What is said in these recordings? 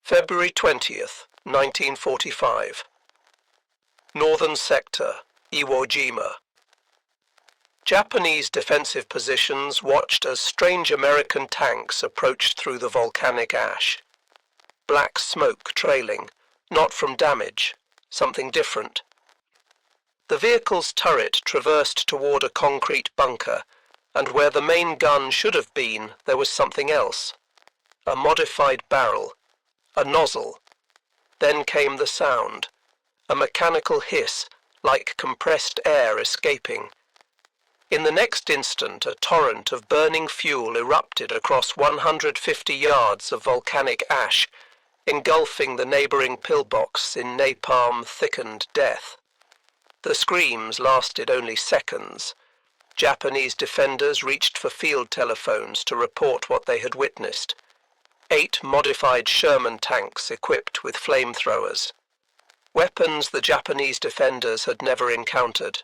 February 20th, 1945. Northern Sector, Iwo Jima. Japanese defensive positions watched as strange American tanks approached through the volcanic ash. Black smoke trailing, not from damage, something different. The vehicle's turret traversed toward a concrete bunker, and where the main gun should have been, there was something else. A modified barrel, a nozzle. Then came the sound, a mechanical hiss, like compressed air escaping. In the next instant, a torrent of burning fuel erupted across 150 yards of volcanic ash, engulfing the neighboring pillbox in napalm-thickened death. The screams lasted only seconds. Japanese defenders reached for field telephones to report what they had witnessed. 8 modified Sherman tanks equipped with flamethrowers. Weapons the Japanese defenders had never encountered.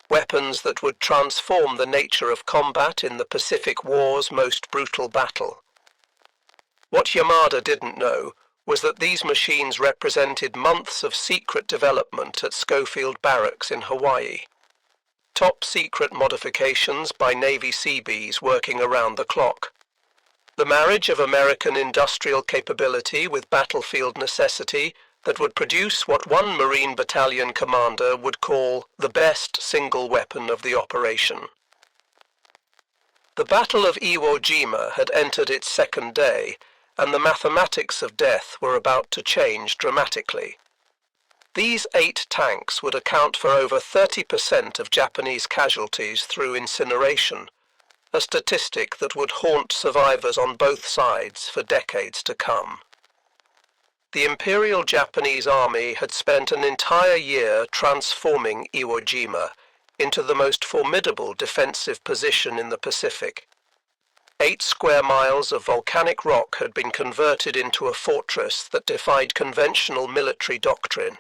Weapons that would transform the nature of combat in the Pacific War's most brutal battle. What Yamada didn't know was that these machines represented months of secret development at Schofield Barracks in Hawaii. Top-secret modifications by Navy Seabees working around the clock. The marriage of American industrial capability with battlefield necessity that would produce what one Marine Battalion commander would call the best single weapon of the operation. The Battle of Iwo Jima had entered its second day, and the mathematics of death were about to change dramatically. These 8 tanks would account for over 30% of Japanese casualties through incineration, a statistic that would haunt survivors on both sides for decades to come. The Imperial Japanese Army had spent an entire year transforming Iwo Jima into the most formidable defensive position in the Pacific. 8 square miles of volcanic rock had been converted into a fortress that defied conventional military doctrine.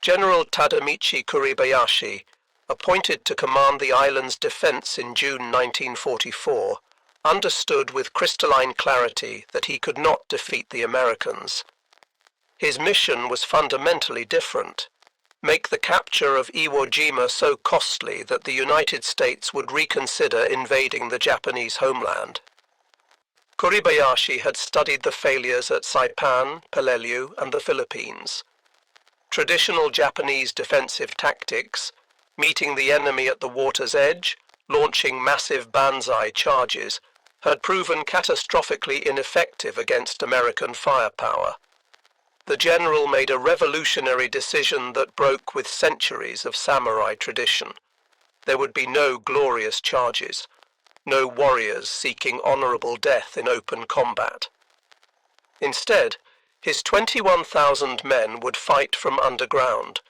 General Tadamichi Kuribayashi, appointed to command the island's defense in June 1944, understood with crystalline clarity that he could not defeat the Americans. His mission was fundamentally different: make the capture of Iwo Jima so costly that the United States would reconsider invading the Japanese homeland. Kuribayashi had studied the failures at Saipan, Peleliu, and the Philippines. Traditional Japanese defensive tactics, meeting the enemy at the water's edge, launching massive banzai charges, had proven catastrophically ineffective against American firepower. The general made a revolutionary decision that broke with centuries of samurai tradition. There would be no glorious charges, no warriors seeking honorable death in open combat. Instead, his 21,000 men would fight from underground,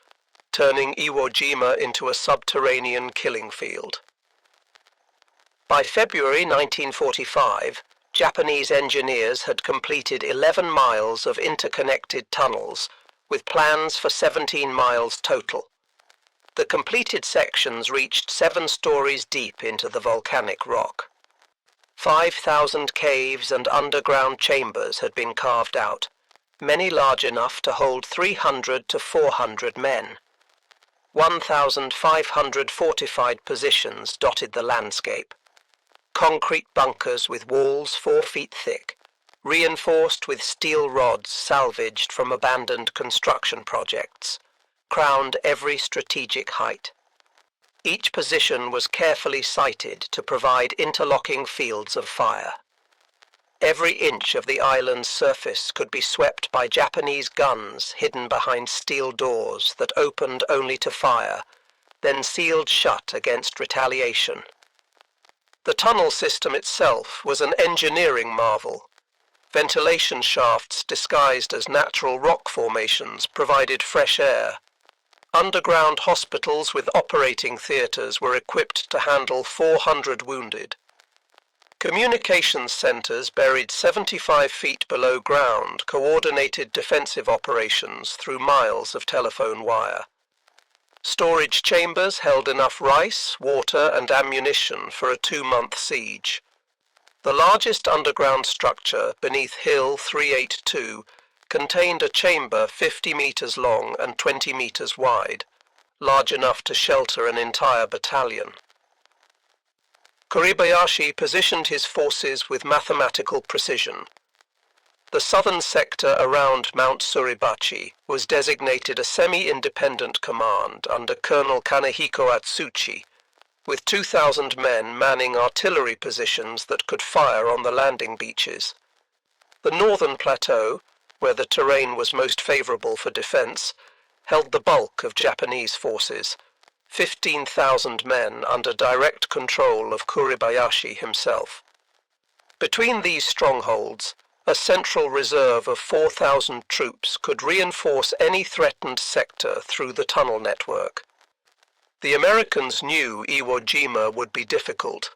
turning Iwo Jima into a subterranean killing field. By February 1945, Japanese engineers had completed 11 miles of interconnected tunnels, with plans for 17 miles total. The completed sections reached 7 stories deep into the volcanic rock. 5,000 caves and underground chambers had been carved out, many large enough to hold 300 to 400 men. 1,500 fortified positions dotted the landscape. Concrete bunkers with walls 4 feet thick, reinforced with steel rods salvaged from abandoned construction projects, crowned every strategic height. Each position was carefully sited to provide interlocking fields of fire. Every inch of the island's surface could be swept by Japanese guns hidden behind steel doors that opened only to fire, then sealed shut against retaliation. The tunnel system itself was an engineering marvel. Ventilation shafts disguised as natural rock formations provided fresh air. Underground hospitals with operating theaters were equipped to handle 400 wounded. Communications centers buried 75 feet below ground coordinated defensive operations through miles of telephone wire. Storage chambers held enough rice, water, and ammunition for a 2-month siege. The largest underground structure beneath Hill 382 contained a chamber 50 meters long and 20 meters wide, large enough to shelter an entire battalion. Kuribayashi positioned his forces with mathematical precision. The southern sector around Mount Suribachi was designated a semi-independent command under Colonel Kanehiko Atsuchi, with 2,000 men manning artillery positions that could fire on the landing beaches. The northern plateau, where the terrain was most favorable for defense, held the bulk of Japanese forces, 15,000 men under direct control of Kuribayashi himself. Between these strongholds, a central reserve of 4,000 troops could reinforce any threatened sector through the tunnel network. The Americans knew Iwo Jima would be difficult.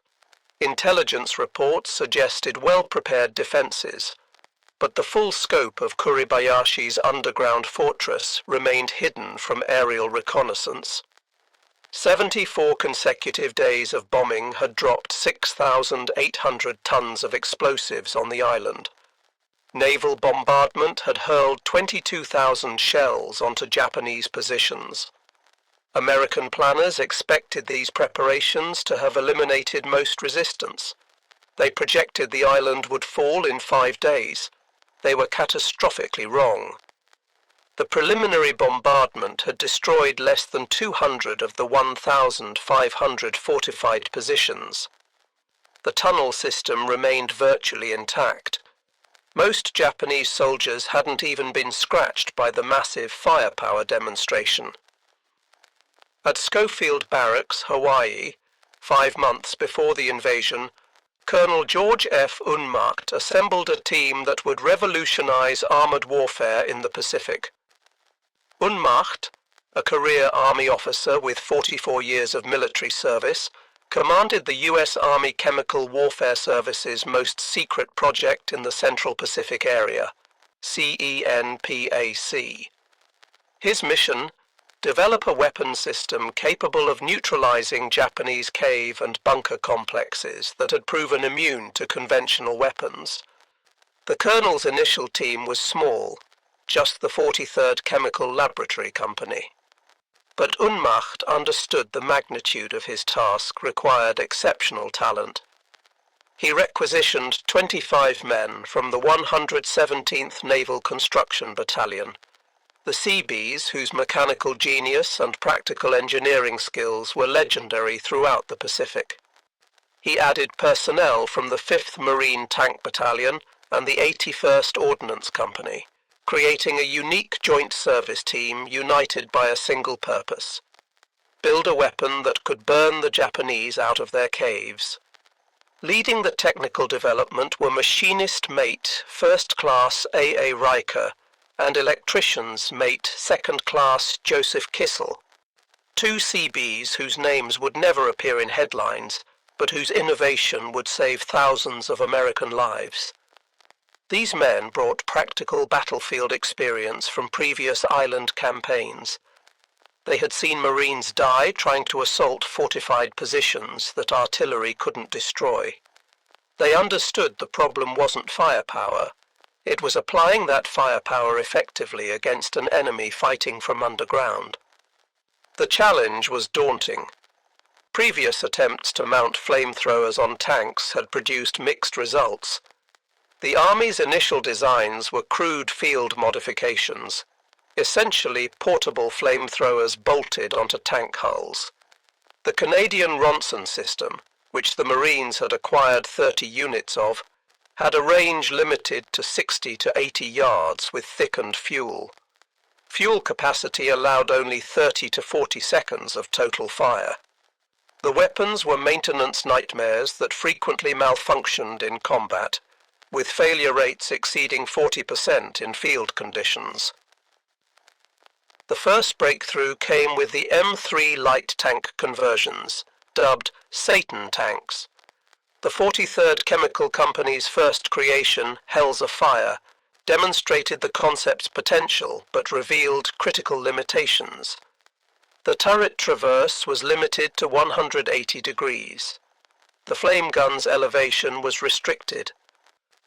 Intelligence reports suggested well-prepared defenses, but the full scope of Kuribayashi's underground fortress remained hidden from aerial reconnaissance. 74 consecutive days of bombing had dropped 6,800 tons of explosives on the island. Naval bombardment had hurled 22,000 shells onto Japanese positions. American planners expected these preparations to have eliminated most resistance. They projected the island would fall in 5 days. They were catastrophically wrong. The preliminary bombardment had destroyed less than 200 of the 1,500 fortified positions. The tunnel system remained virtually intact. Most Japanese soldiers hadn't even been scratched by the massive firepower demonstration. At Schofield Barracks, Hawaii, 5 months before the invasion, Colonel George Unmacht assembled a team that would revolutionize armored warfare in the Pacific. Unmacht, a career Army officer with 44 years of military service, commanded the U.S. Army Chemical Warfare Service's most secret project in the Central Pacific area, CENPAC. His mission: develop a weapon system capable of neutralizing Japanese cave and bunker complexes that had proven immune to conventional weapons. The colonel's initial team was small, just the 43rd Chemical Laboratory Company. But Unmacht understood the magnitude of his task required exceptional talent. He requisitioned 25 men from the 117th Naval Construction Battalion, the Seabees, whose mechanical genius and practical engineering skills were legendary throughout the Pacific. He added personnel from the 5th Marine Tank Battalion and the 81st Ordnance Company, creating a unique joint service team united by a single purpose: build a weapon that could burn the Japanese out of their caves. Leading the technical development were machinist mate First Class A. Riker and electricians mate Second Class Joseph Kissel, 2 Seabees whose names would never appear in headlines, but whose innovation would save thousands of American lives. These men brought practical battlefield experience from previous island campaigns. They had seen Marines die trying to assault fortified positions that artillery couldn't destroy. They understood the problem wasn't firepower. It was applying that firepower effectively against an enemy fighting from underground. The challenge was daunting. Previous attempts to mount flamethrowers on tanks had produced mixed results. The Army's initial designs were crude field modifications, essentially portable flamethrowers bolted onto tank hulls. The Canadian Ronson system, which the Marines had acquired 30 units of, had a range limited to 60 to 80 yards with thickened fuel. Fuel capacity allowed only 30 to 40 seconds of total fire. The weapons were maintenance nightmares that frequently malfunctioned in combat, with failure rates exceeding 40% in field conditions. The first breakthrough came with the M3 light tank conversions, dubbed Satan tanks. The 43rd Chemical Company's first creation, Hells Afire, demonstrated the concept's potential but revealed critical limitations. The turret traverse was limited to 180 degrees. the flame gun's elevation was restricted.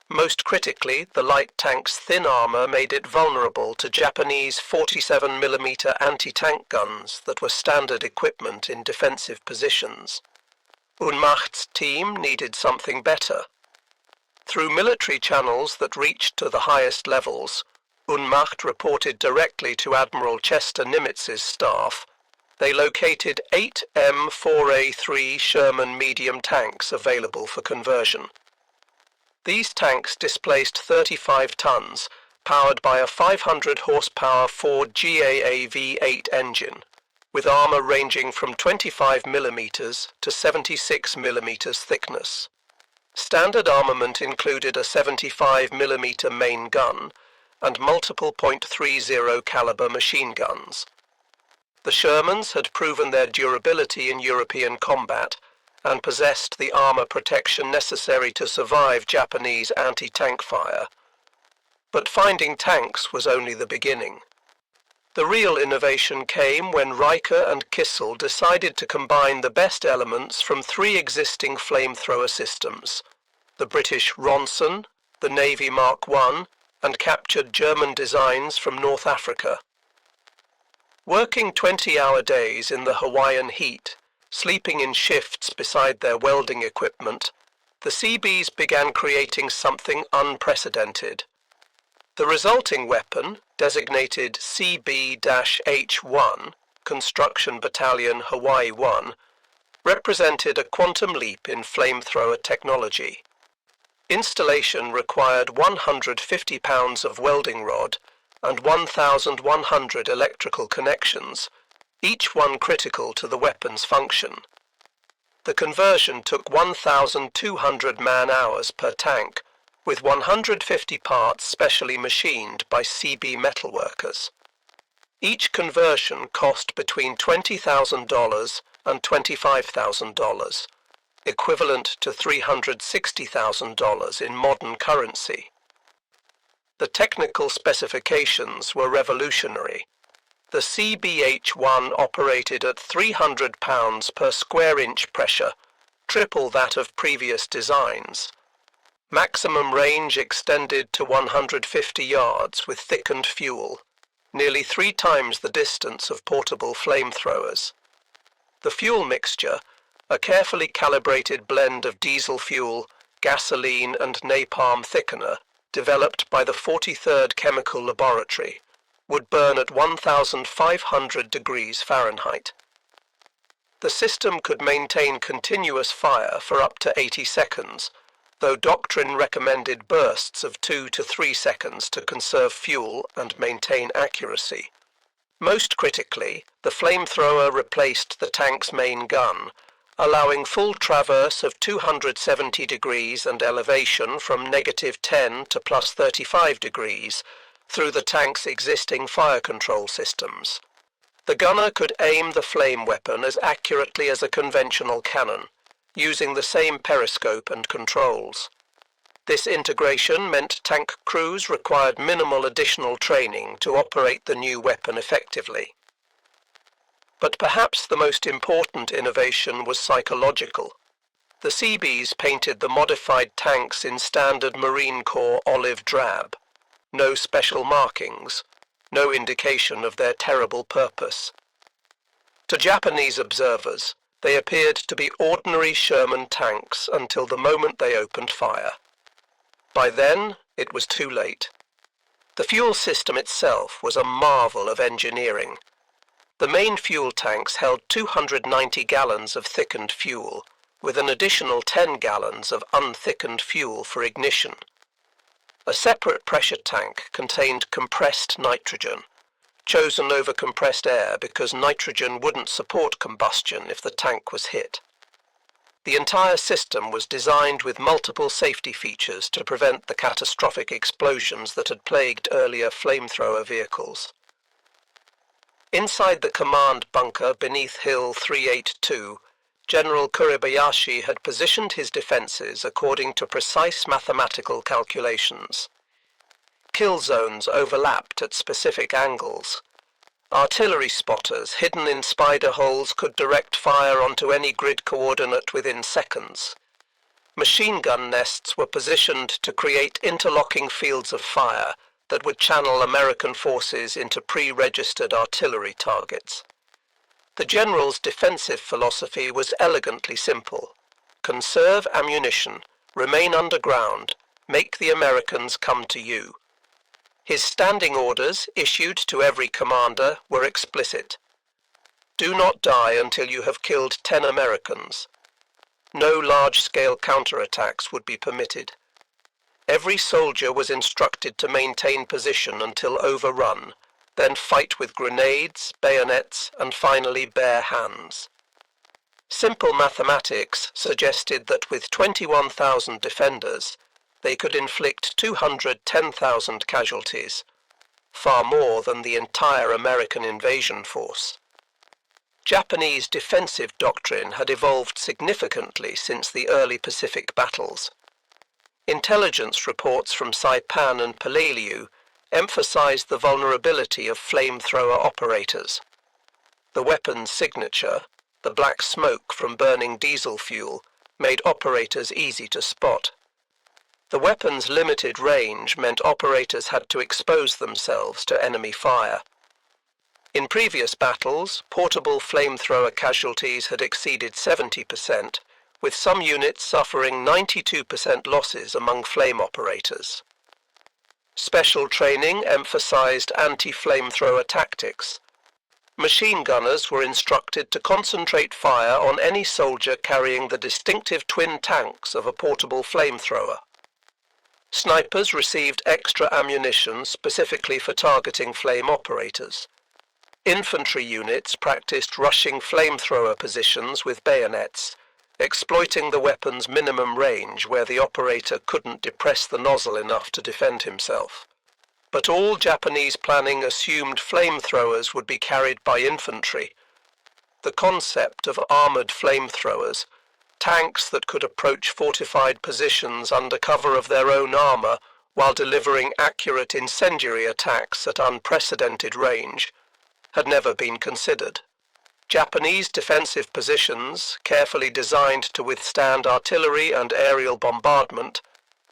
Most critically, the light tank's thin armor made it vulnerable to Japanese 47mm anti-tank guns that were standard equipment in defensive positions. Unmacht's team needed something better. Through military channels that reached to the highest levels, Unmacht reported directly to Admiral Chester Nimitz's staff. They located 8 M4A3 Sherman medium tanks available for conversion. These tanks displaced 35 tons, powered by a 500 horsepower Ford GAA V8 engine, with armor ranging from 25mm to 76mm thickness. Standard armament included a 75mm main gun and multiple .30 caliber machine guns. The Shermans had proven their durability in European combat and possessed the armor protection necessary to survive Japanese anti-tank fire. But finding tanks was only the beginning. The real innovation came when Riker and Kissel decided to combine the best elements from 3 existing flamethrower systems: the British Ronson, the Navy Mark I, and captured German designs from North Africa. Working 20-hour days in the Hawaiian heat, sleeping in shifts beside their welding equipment, the Seabees began creating something unprecedented. The resulting weapon, designated CB-H1, Construction Battalion Hawaii 1, represented a quantum leap in flamethrower technology. Installation required 150 pounds of welding rod and 1,100 electrical connections, each one critical to the weapon's function. The conversion took 1,200 man-hours per tank, with 150 parts specially machined by CB metalworkers. Each conversion cost between $20,000 and $25,000, equivalent to $360,000 in modern currency. The technical specifications were revolutionary. The CB-H1 operated at 300 pounds per square inch pressure, triple that of previous designs. Maximum range extended to 150 yards with thickened fuel, nearly 3 times the distance of portable flamethrowers. The fuel mixture, a carefully calibrated blend of diesel fuel, gasoline and napalm thickener, developed by the 43rd Chemical Laboratory, would burn at 1,500 degrees Fahrenheit. The system could maintain continuous fire for up to 80 seconds, though doctrine recommended bursts of 2 to 3 seconds to conserve fuel and maintain accuracy. Most critically, the flamethrower replaced the tank's main gun, allowing full traverse of 270 degrees and elevation from -10 to +35 degrees through the tank's existing fire control systems. The gunner could aim the flame weapon as accurately as a conventional cannon, using the same periscope and controls. This integration meant tank crews required minimal additional training to operate the new weapon effectively. But perhaps the most important innovation was psychological. The Seabees painted the modified tanks in standard Marine Corps olive drab. No special markings, no indication of their terrible purpose. To Japanese observers, they appeared to be ordinary Sherman tanks until the moment they opened fire. By then, it was too late. The fuel system itself was a marvel of engineering. The main fuel tanks held 290 gallons of thickened fuel, with an additional 10 gallons of unthickened fuel for ignition. A separate pressure tank contained compressed nitrogen, chosen over compressed air because nitrogen wouldn't support combustion if the tank was hit. The entire system was designed with multiple safety features to prevent the catastrophic explosions that had plagued earlier flamethrower vehicles. Inside the command bunker beneath Hill 382, General Kuribayashi had positioned his defenses according to precise mathematical calculations. Kill zones overlapped at specific angles. Artillery spotters hidden in spider holes could direct fire onto any grid coordinate within seconds, Machine gun nests were positioned to create interlocking fields of fire that would channel American forces into pre-registered artillery targets. The general's defensive philosophy was elegantly simple. Conserve ammunition, remain underground, make the Americans come to you. His standing orders, issued to every commander, were explicit. Do not die until you have killed 10 Americans. No large-scale counterattacks would be permitted. Every soldier was instructed to maintain position until overrun, then fight with grenades, bayonets, and finally bare hands. Simple mathematics suggested that with 21,000 defenders, they could inflict 210,000 casualties, far more than the entire American invasion force. Japanese defensive doctrine had evolved significantly since the early Pacific battles. Intelligence reports from Saipan and Peleliu emphasized the vulnerability of flamethrower operators. The weapon's signature, the black smoke from burning diesel fuel, made operators easy to spot. The weapon's limited range meant operators had to expose themselves to enemy fire. In previous battles, portable flamethrower casualties had exceeded 70%, with some units suffering 92% losses among flame operators. Special training emphasized anti-flamethrower tactics. Machine gunners were instructed to concentrate fire on any soldier carrying the distinctive twin tanks of a portable flamethrower. Snipers received extra ammunition specifically for targeting flame operators. Infantry units practiced rushing flamethrower positions with bayonets, exploiting the weapon's minimum range where the operator couldn't depress the nozzle enough to defend himself. But all Japanese planning assumed flamethrowers would be carried by infantry. The concept of armored flamethrowers, tanks that could approach fortified positions under cover of their own armor while delivering accurate incendiary attacks at unprecedented range, had never been considered. Japanese defensive positions, carefully designed to withstand artillery and aerial bombardment,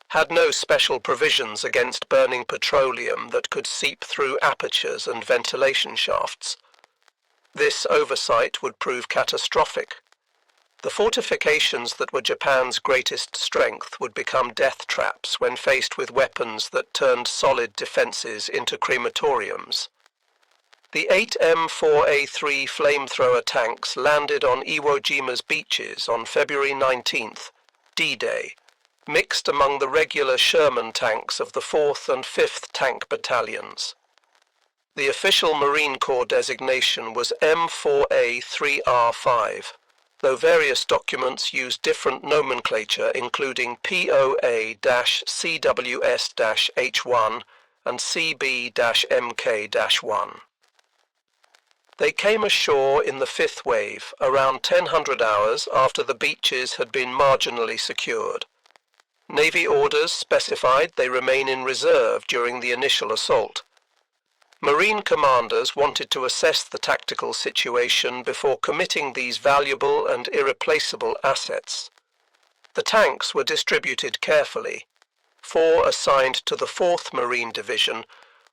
had no special provisions against burning petroleum that could seep through apertures and ventilation shafts. This oversight would prove catastrophic. The fortifications that were Japan's greatest strength would become death traps when faced with weapons that turned solid defenses into crematoriums. The 8 M4A3 flamethrower tanks landed on Iwo Jima's beaches on February 19th, D-Day, mixed among the regular Sherman tanks of the 4th and 5th Tank Battalions. The official Marine Corps designation was M4A3R5, though various documents use different nomenclature including POA-CWS-H1 and CB-MK-1. They came ashore in the 5th wave, around 1000 hours after the beaches had been marginally secured. Navy orders specified they remain in reserve during the initial assault. Marine commanders wanted to assess the tactical situation before committing these valuable and irreplaceable assets. The tanks were distributed carefully, 4 assigned to the 4th Marine Division,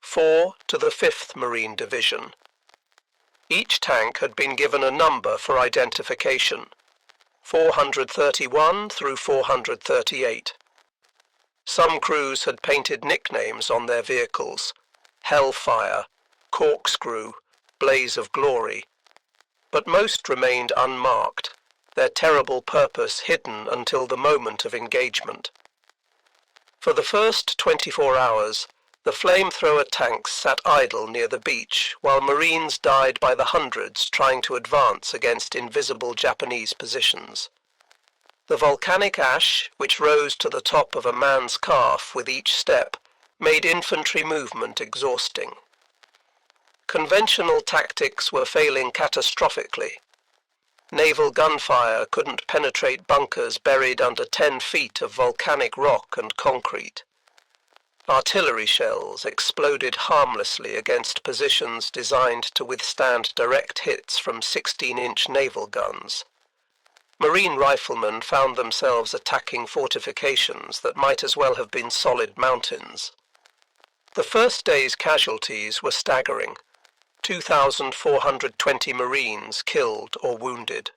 4 to the 5th Marine Division. Each tank had been given a number for identification, 431 through 438. Some crews had painted nicknames on their vehicles: Hellfire, Corkscrew, Blaze of Glory, but most remained unmarked, their terrible purpose hidden until the moment of engagement. For the first 24 hours, the flamethrower tanks sat idle near the beach while Marines died by the hundreds trying to advance against invisible Japanese positions. The volcanic ash, which rose to the top of a man's calf with each step, made infantry movement exhausting. Conventional tactics were failing catastrophically. Naval gunfire couldn't penetrate bunkers buried under 10 feet of volcanic rock and concrete. Artillery shells exploded harmlessly against positions designed to withstand direct hits from 16-inch naval guns. Marine riflemen found themselves attacking fortifications that might as well have been solid mountains. The first day's casualties were staggering: 2,420 Marines killed or wounded.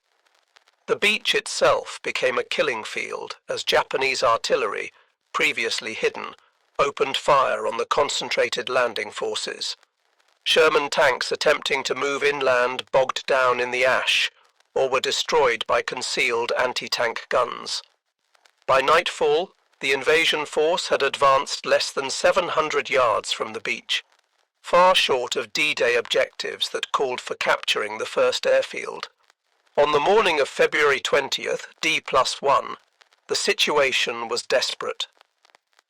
The beach itself became a killing field as Japanese artillery, previously hidden, opened fire on the concentrated landing forces. Sherman tanks attempting to move inland bogged down in the ash, or were destroyed by concealed anti-tank guns. By nightfall, the invasion force had advanced less than 700 yards from the beach, far short of D-Day objectives that called for capturing the first airfield. On the morning of February 20th, D+1, the situation was desperate.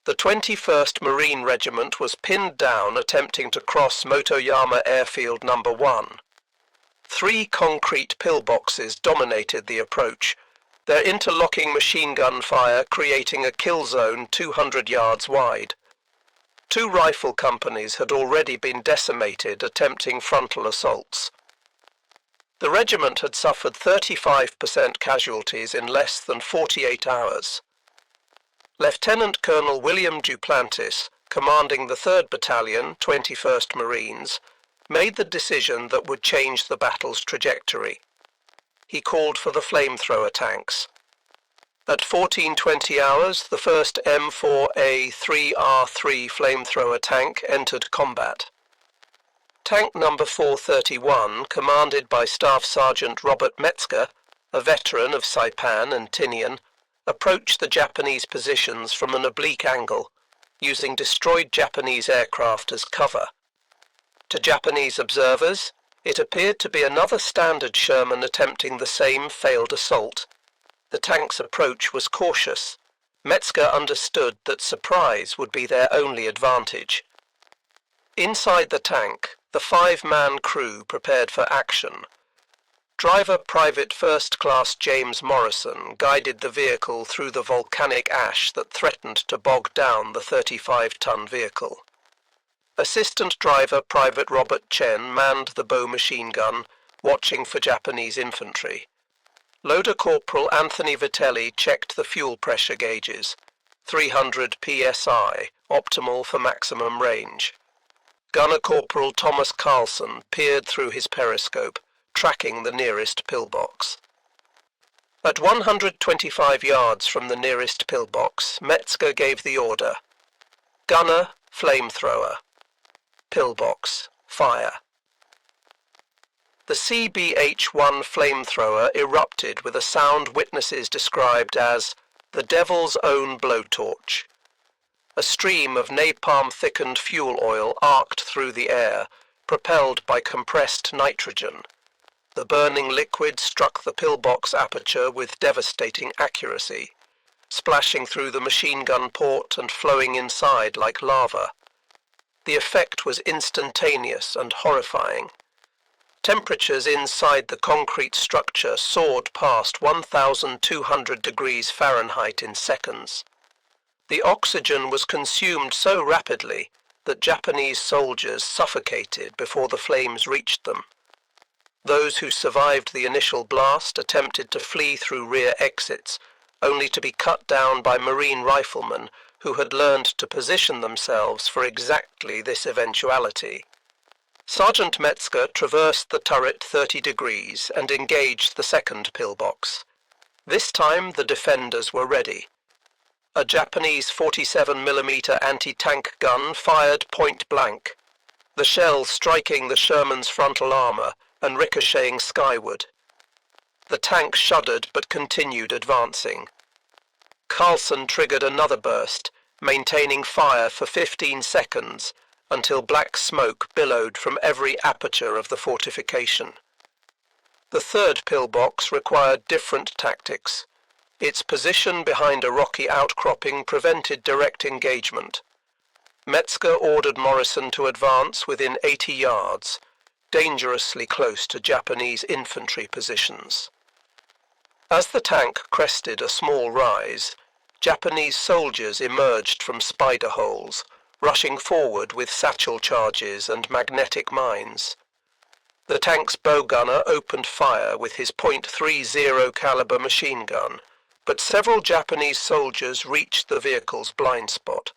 The 21st Marine Regiment was pinned down attempting to cross Motoyama Airfield No. 1. 3 concrete pillboxes dominated the approach, their interlocking machine gun fire creating a kill zone 200 yards wide. 2 rifle companies had already been decimated attempting frontal assaults. The regiment had suffered 35% casualties in less than 48 hours. Lieutenant Colonel William Duplantis, commanding the 3rd Battalion, 21st Marines, made the decision that would change the battle's trajectory. He called for the flamethrower tanks. At 14:20 hours, the first M4A3 flamethrower tank entered combat. Tank number 431, commanded by Staff Sergeant Robert Metzger, a veteran of Saipan and Tinian, approached the Japanese positions from an oblique angle, using destroyed Japanese aircraft as cover. To Japanese observers, it appeared to be another standard Sherman attempting the same failed assault. The tank's approach was cautious. Metzger understood that surprise would be their only advantage. Inside the tank, the 5-man crew prepared for action. Driver Private First Class James Morrison guided the vehicle through the volcanic ash that threatened to bog down the 35-ton vehicle. Assistant Driver Private Robert Chen manned the bow machine gun, watching for Japanese infantry. Loader Corporal Anthony Vitelli checked the fuel pressure gauges, 300 psi, optimal for maximum range. Gunner Corporal Thomas Carlson peered through his periscope, tracking the nearest pillbox. At 125 yards from the nearest pillbox, Metzger gave the order: Gunner, flamethrower. Pillbox, fire. The CBH-1 flamethrower erupted with a sound witnesses described as the devil's own blowtorch. A stream of napalm-thickened fuel oil arced through the air, propelled by compressed nitrogen. The burning liquid struck the pillbox aperture with devastating accuracy, splashing through the machine gun port and flowing inside like lava. The effect was instantaneous and horrifying. Temperatures inside the concrete structure soared past 1,200 degrees Fahrenheit in seconds. The oxygen was consumed so rapidly that Japanese soldiers suffocated before the flames reached them. Those who survived the initial blast attempted to flee through rear exits, only to be cut down by Marine riflemen who had learned to position themselves for exactly this eventuality. Sergeant Metzger traversed the turret 30 degrees and engaged the second pillbox. This time the defenders were ready. A Japanese 47mm anti-tank gun fired point blank, the shell striking the Sherman's frontal armor and ricocheting skyward. The tank shuddered but continued advancing. Carlson triggered another burst, maintaining fire for 15 seconds until black smoke billowed from every aperture of the fortification. The third pillbox required different tactics. Its position behind a rocky outcropping prevented direct engagement. Metzger ordered Morrison to advance within 80 yards, dangerously close to Japanese infantry positions. As the tank crested a small rise, Japanese soldiers emerged from spider holes, rushing forward with satchel charges and magnetic mines. The tank's bow gunner opened fire with his .30 caliber machine gun, but several Japanese soldiers reached the vehicle's blind spot.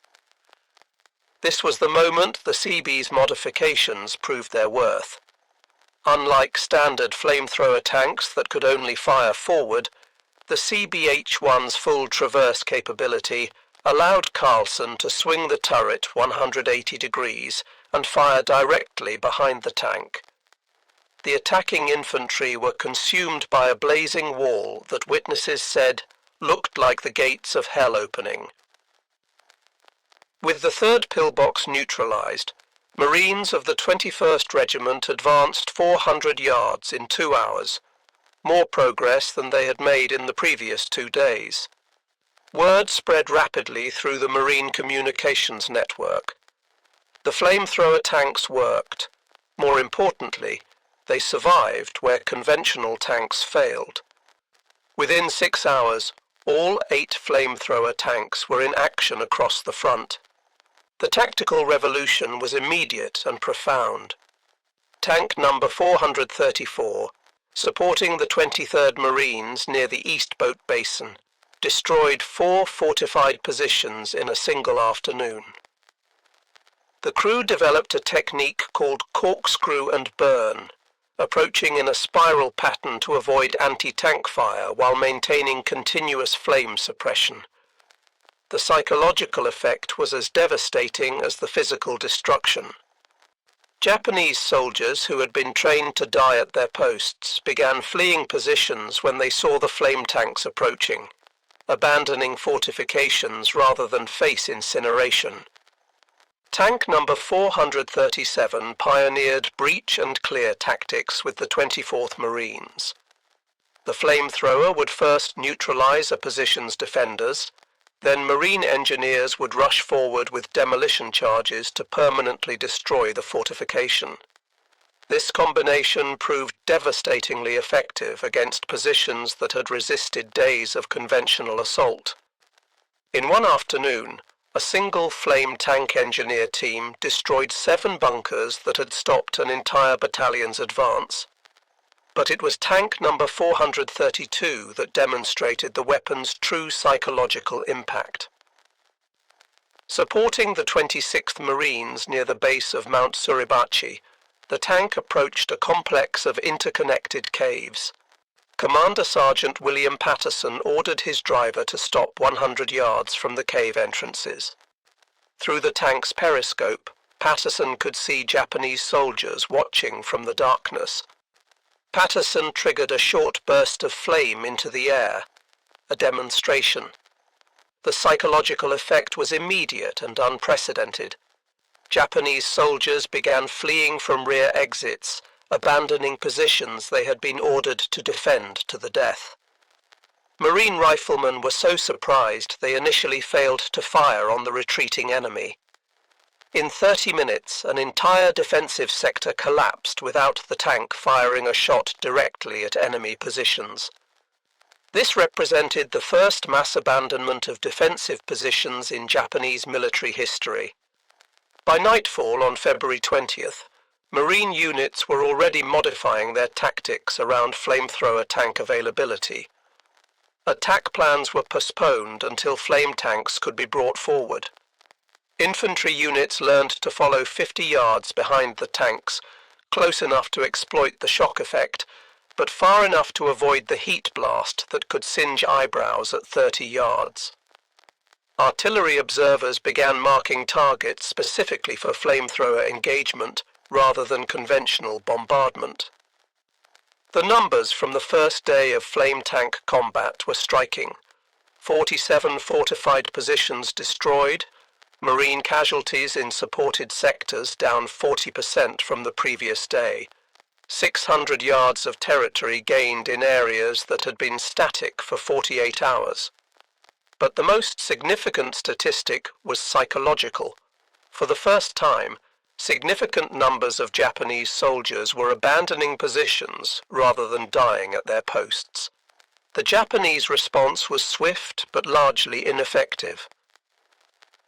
This was the moment the Seabees modifications proved their worth. Unlike standard flamethrower tanks that could only fire forward, the CBH-1's full traverse capability allowed Carlson to swing the turret 180 degrees and fire directly behind the tank. The attacking infantry were consumed by a blazing wall that witnesses said looked like the gates of hell opening. With the third pillbox neutralized, Marines of the 21st Regiment advanced 400 yards in 2 hours, more progress than they had made in the previous 2 days. Word spread rapidly through the Marine communications network. The flamethrower tanks worked. More importantly, they survived where conventional tanks failed. Within 6 hours, all 8 flamethrower tanks were in action across the front. The tactical revolution was immediate and profound. Tank number 434, supporting the 23rd Marines near the East Boat Basin, destroyed 4 fortified positions in a single afternoon. The crew developed a technique called corkscrew and burn, approaching in a spiral pattern to avoid anti-tank fire while maintaining continuous flame suppression. The psychological effect was as devastating as the physical destruction. Japanese soldiers who had been trained to die at their posts began fleeing positions when they saw the flame tanks approaching, abandoning fortifications rather than face incineration. Tank number 437 pioneered breach and clear tactics with the 24th Marines. The flamethrower would first neutralize a position's defenders, then Marine engineers would rush forward with demolition charges to permanently destroy the fortification. This combination proved devastatingly effective against positions that had resisted days of conventional assault. In one afternoon, a single flame tank engineer team destroyed 7 bunkers that had stopped an entire battalion's advance. But it was tank number 432 that demonstrated the weapon's true psychological impact. Supporting the 26th Marines near the base of Mount Suribachi, the tank approached a complex of interconnected caves. Commander Sergeant William Patterson ordered his driver to stop 100 yards from the cave entrances. Through the tank's periscope, Patterson could see Japanese soldiers watching from the darkness. Patterson triggered a short burst of flame into the air, a demonstration. The psychological effect was immediate and unprecedented. Japanese soldiers began fleeing from rear exits, abandoning positions they had been ordered to defend to the death. Marine riflemen were so surprised they initially failed to fire on the retreating enemy. In 30 minutes, an entire defensive sector collapsed without the tank firing a shot directly at enemy positions. This represented the first mass abandonment of defensive positions in Japanese military history. By nightfall on February 20th, Marine units were already modifying their tactics around flamethrower tank availability. Attack plans were postponed until flame tanks could be brought forward. Infantry units learned to follow 50 yards behind the tanks, close enough to exploit the shock effect, but far enough to avoid the heat blast that could singe eyebrows at 30 yards. Artillery observers began marking targets specifically for flamethrower engagement rather than conventional bombardment. The numbers from the first day of flame tank combat were striking. 47 fortified positions destroyed, Marine casualties in supported sectors down 40% from the previous day, 600 yards of territory gained in areas that had been static for 48 hours. But the most significant statistic was psychological. For the first time, significant numbers of Japanese soldiers were abandoning positions rather than dying at their posts. The Japanese response was swift but largely ineffective.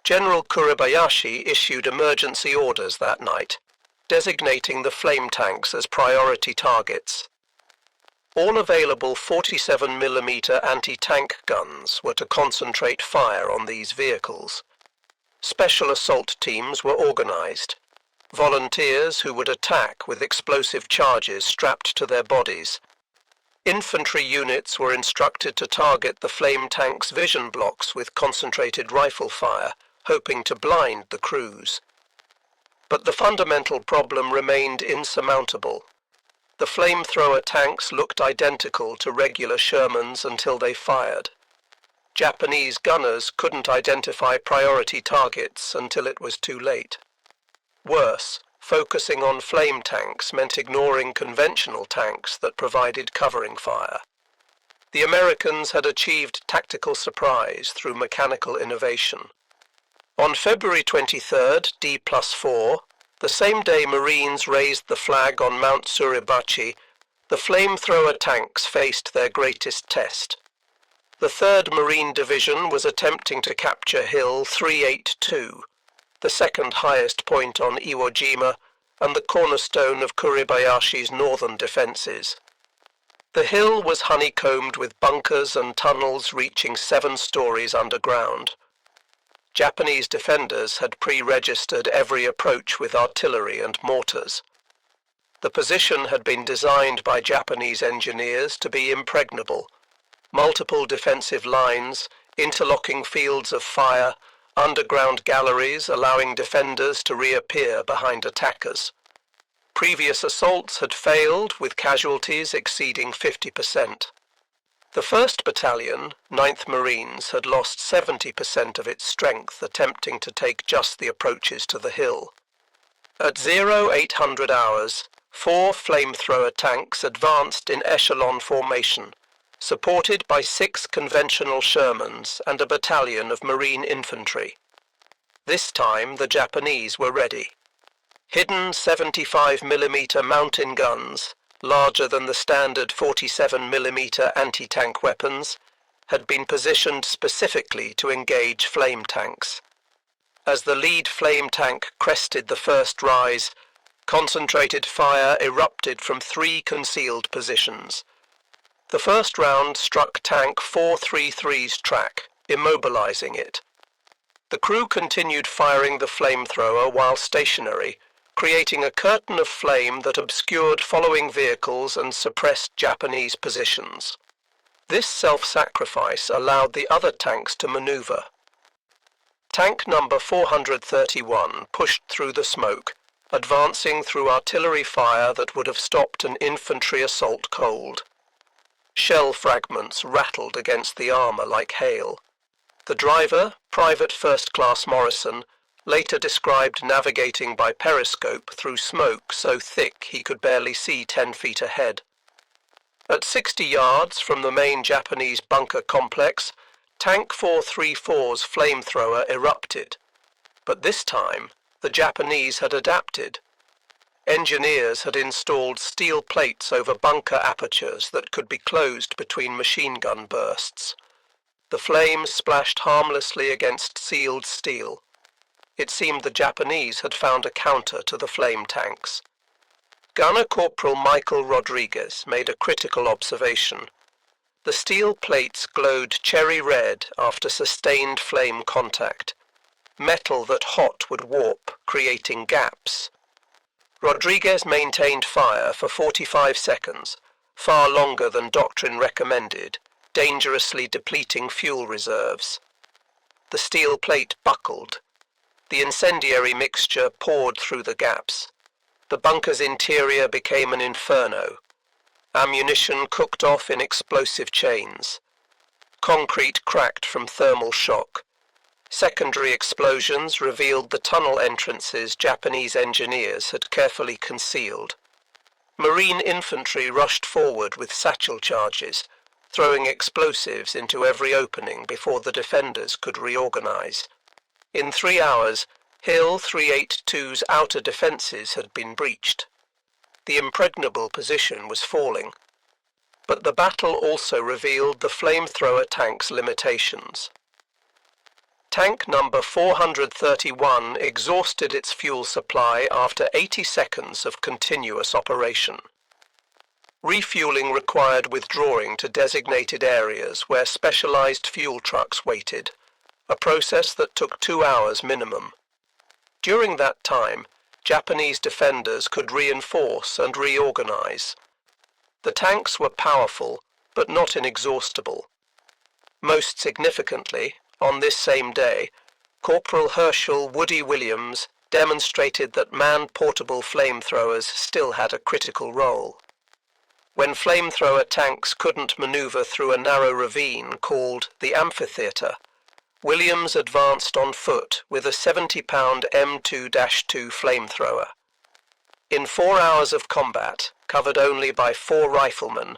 General Kuribayashi issued emergency orders that night. designating the flame tanks as priority targets. All available 47mm anti-tank guns were to concentrate fire on these vehicles. Special assault teams were organized. Volunteers who would attack with explosive charges strapped to their bodies. Infantry units were instructed to target the flame tanks' vision blocks with concentrated rifle fire, hoping to blind the crews. But the fundamental problem remained insurmountable. The flamethrower tanks looked identical to regular Shermans until they fired. Japanese gunners couldn't identify priority targets until it was too late. Worse, focusing on flame tanks meant ignoring conventional tanks that provided covering fire. The Americans had achieved tactical surprise through mechanical innovation. On February 23rd, D+4, the same day Marines raised the flag on Mount Suribachi, the flamethrower tanks faced their greatest test. The 3rd Marine Division was attempting to capture Hill 382, the second highest point on Iwo Jima and the cornerstone of Kuribayashi's northern defences. The hill was honeycombed with bunkers and tunnels reaching 7 stories underground. Japanese defenders had pre-registered every approach with artillery and mortars. The position had been designed by Japanese engineers to be impregnable. Multiple defensive lines, interlocking fields of fire, underground galleries allowing defenders to reappear behind attackers. Previous assaults had failed with casualties exceeding 50%. The 1st Battalion, 9th Marines, had lost 70% of its strength attempting to take just the approaches to the hill. At 0800 hours, 4 flamethrower tanks advanced in echelon formation, supported by 6 conventional Shermans and a battalion of Marine infantry. This time the Japanese were ready. Hidden 75mm mountain guns, larger than the standard 47mm anti-tank weapons, had been positioned specifically to engage flame tanks. As the lead flame tank crested the first rise, concentrated fire erupted from 3 concealed positions. The first round struck Tank 433's track, immobilizing it. The crew continued firing the flamethrower while stationary, creating a curtain of flame that obscured following vehicles and suppressed Japanese positions. This self-sacrifice allowed the other tanks to maneuver. Tank number 431 pushed through the smoke, advancing through artillery fire that would have stopped an infantry assault cold. Shell fragments rattled against the armour like hail. The driver, Private First Class Morrison, later described navigating by periscope through smoke so thick he could barely see 10 feet ahead. At 60 yards from the main Japanese bunker complex, Tank 434's flamethrower erupted. But this time, the Japanese had adapted. Engineers had installed steel plates over bunker apertures that could be closed between machine gun bursts. The flames splashed harmlessly against sealed steel. It seemed the Japanese had found a counter to the flame tanks. Gunner Corporal Michael Rodriguez made a critical observation. The steel plates glowed cherry red after sustained flame contact, metal that hot would warp, creating gaps. Rodriguez maintained fire for 45 seconds, far longer than doctrine recommended, dangerously depleting fuel reserves. The steel plate buckled. The incendiary mixture poured through the gaps. The bunker's interior became an inferno. Ammunition cooked off in explosive chains. Concrete cracked from thermal shock. Secondary explosions revealed the tunnel entrances Japanese engineers had carefully concealed. Marine infantry rushed forward with satchel charges, throwing explosives into every opening before the defenders could reorganize. In 3 hours, Hill 382's outer defences had been breached. The impregnable position was falling. But the battle also revealed the flamethrower tank's limitations. Tank number 431 exhausted its fuel supply after 80 seconds of continuous operation. Refueling required withdrawing to designated areas where specialized fuel trucks waited, a process that took 2 hours minimum. During that time, Japanese defenders could reinforce and reorganize. The tanks were powerful, but not inexhaustible. Most significantly, on this same day, Corporal Herschel Woody Williams demonstrated that man-portable flamethrowers still had a critical role. When flamethrower tanks couldn't maneuver through a narrow ravine called the amphitheater, Williams advanced on foot with a 70-pound M2-2 flamethrower. In 4 hours of combat, covered only by 4 riflemen,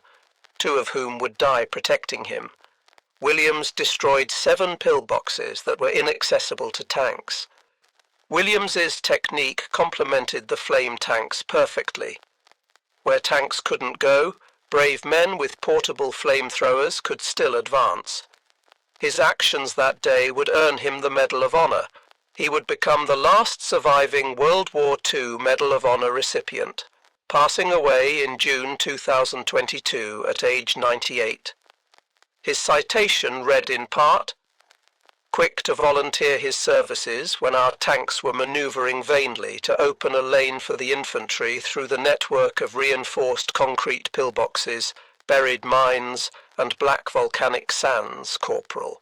2 of whom would die protecting him, Williams destroyed 7 pillboxes that were inaccessible to tanks. Williams's technique complemented the flame tanks perfectly. Where tanks couldn't go, brave men with portable flamethrowers could still advance. His actions that day would earn him the Medal of Honor. He would become the last surviving World War II Medal of Honor recipient, passing away in June 2022 at age 98. His citation read in part, "Quick to volunteer his services when our tanks were maneuvering vainly to open a lane for the infantry through the network of reinforced concrete pillboxes, buried mines, and black volcanic sands, Corporal."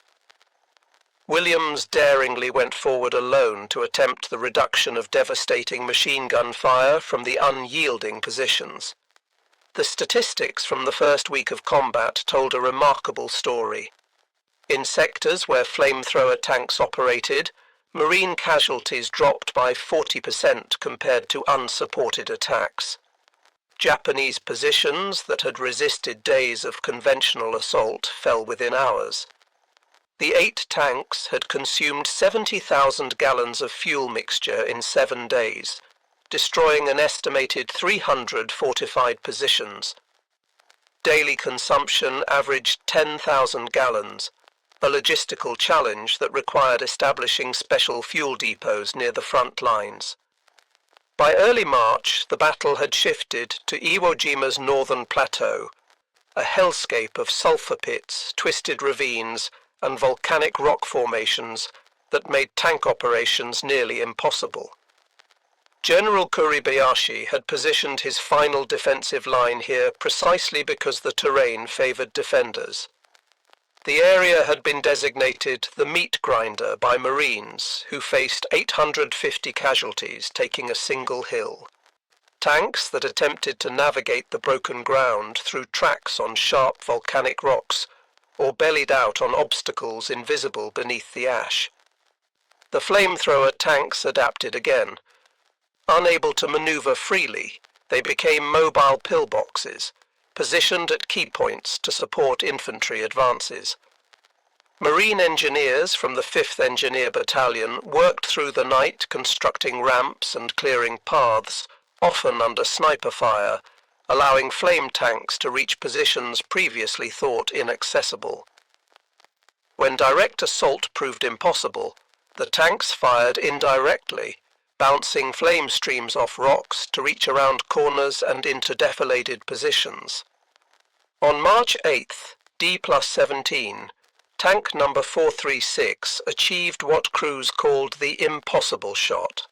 Williams daringly went forward alone to attempt the reduction of devastating machine gun fire from the unyielding positions. The statistics from the first week of combat told a remarkable story. In sectors where flamethrower tanks operated, Marine casualties dropped by 40% compared to unsupported attacks. Japanese positions that had resisted days of conventional assault fell within hours. The 8 tanks had consumed 70,000 gallons of fuel mixture in 7 days, destroying an estimated 300 fortified positions. Daily consumption averaged 10,000 gallons, a logistical challenge that required establishing special fuel depots near the front lines. By early March, the battle had shifted to Iwo Jima's northern plateau, a hellscape of sulfur pits, twisted ravines, and volcanic rock formations that made tank operations nearly impossible. General Kuribayashi had positioned his final defensive line here precisely because the terrain favored defenders. The area had been designated the meat grinder by Marines, who faced 850 casualties taking a single hill. Tanks that attempted to navigate the broken ground through tracks on sharp volcanic rocks, or bellied out on obstacles invisible beneath the ash. The flamethrower tanks adapted again. Unable to maneuver freely, they became mobile pillboxes, positioned at key points to support infantry advances. Marine engineers from the 5th Engineer Battalion worked through the night constructing ramps and clearing paths, often under sniper fire, allowing flame tanks to reach positions previously thought inaccessible. When direct assault proved impossible, the tanks fired indirectly, bouncing flame streams off rocks to reach around corners and into defilated positions. On March 8th, D+17, tank number 436 achieved what crews called the impossible shot.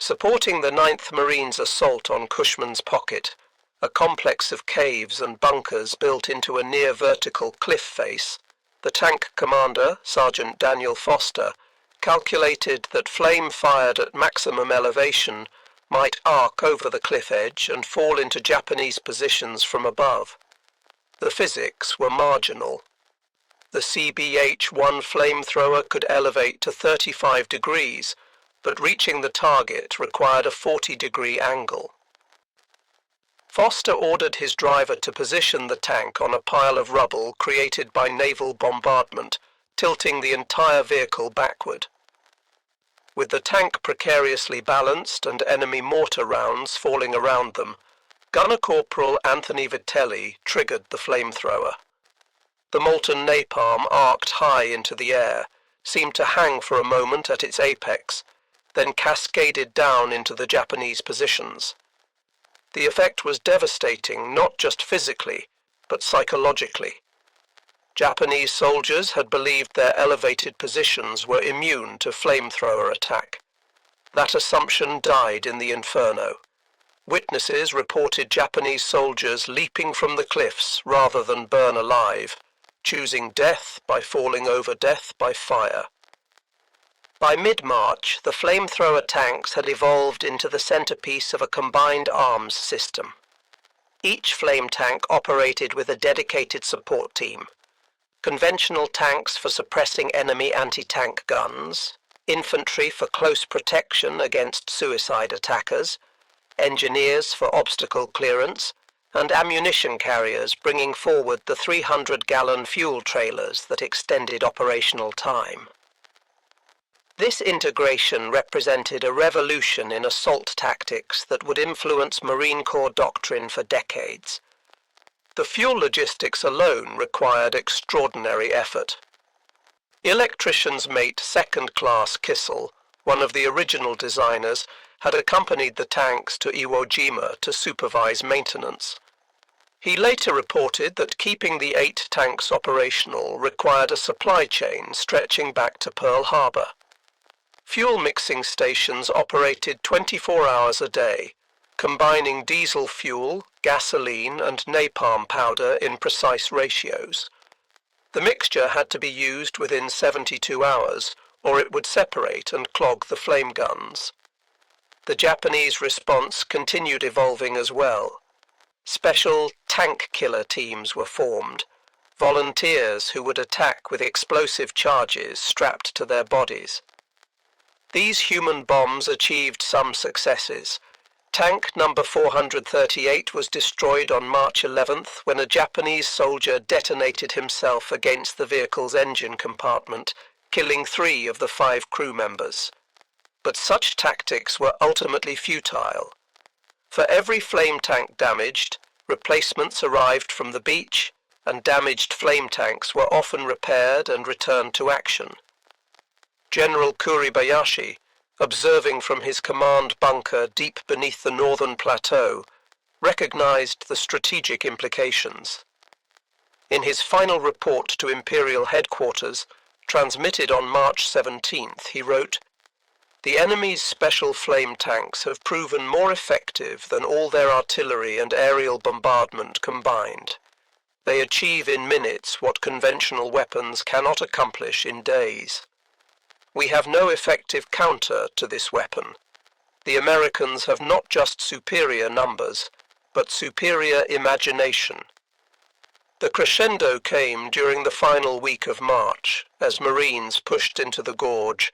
Supporting the 9th Marines' assault on Cushman's Pocket, a complex of caves and bunkers built into a near-vertical cliff face, the tank commander, Sergeant Daniel Foster, calculated that flame fired at maximum elevation might arc over the cliff edge and fall into Japanese positions from above. The physics were marginal. The CBH-1 flamethrower could elevate to 35 degrees, but reaching the target required a 40-degree angle. Foster ordered his driver to position the tank on a pile of rubble created by naval bombardment, tilting the entire vehicle backward. With the tank precariously balanced and enemy mortar rounds falling around them, Gunner Corporal Anthony Vitelli triggered the flamethrower. The molten napalm arced high into the air, seemed to hang for a moment at its apex, then cascaded down into the Japanese positions. The effect was devastating not just physically, but psychologically. Japanese soldiers had believed their elevated positions were immune to flamethrower attack. That assumption died in the inferno. Witnesses reported Japanese soldiers leaping from the cliffs rather than burn alive, choosing death by falling over death by fire. By mid-March, the flamethrower tanks had evolved into the centerpiece of a combined arms system. Each flame tank operated with a dedicated support team. Conventional tanks for suppressing enemy anti-tank guns, infantry for close protection against suicide attackers, engineers for obstacle clearance, and ammunition carriers bringing forward the 300-gallon fuel trailers that extended operational time. This integration represented a revolution in assault tactics that would influence Marine Corps doctrine for decades. The fuel logistics alone required extraordinary effort. Electrician's mate second-class Kissel, one of the original designers, had accompanied the tanks to Iwo Jima to supervise maintenance. He later reported that keeping the 8 tanks operational required a supply chain stretching back to Pearl Harbor. Fuel mixing stations operated 24 hours a day, combining diesel fuel, gasoline, and napalm powder in precise ratios. The mixture had to be used within 72 hours, or it would separate and clog the flame guns. The Japanese response continued evolving as well. Special tank killer teams were formed, volunteers who would attack with explosive charges strapped to their bodies. These human bombs achieved some successes. Tank number 438 was destroyed on March 11th when a Japanese soldier detonated himself against the vehicle's engine compartment, killing 3 of the 5 crew members. But such tactics were ultimately futile. For every flame tank damaged, replacements arrived from the beach, and damaged flame tanks were often repaired and returned to action. General Kuribayashi, observing from his command bunker deep beneath the northern plateau, recognized the strategic implications. In his final report to Imperial Headquarters, transmitted on March 17th, he wrote, "The enemy's special flame tanks have proven more effective than all their artillery and aerial bombardment combined. They achieve in minutes what conventional weapons cannot accomplish in days. We have no effective counter to this weapon. The Americans have not just superior numbers, but superior imagination." The crescendo came during the final week of March, as Marines pushed into the gorge,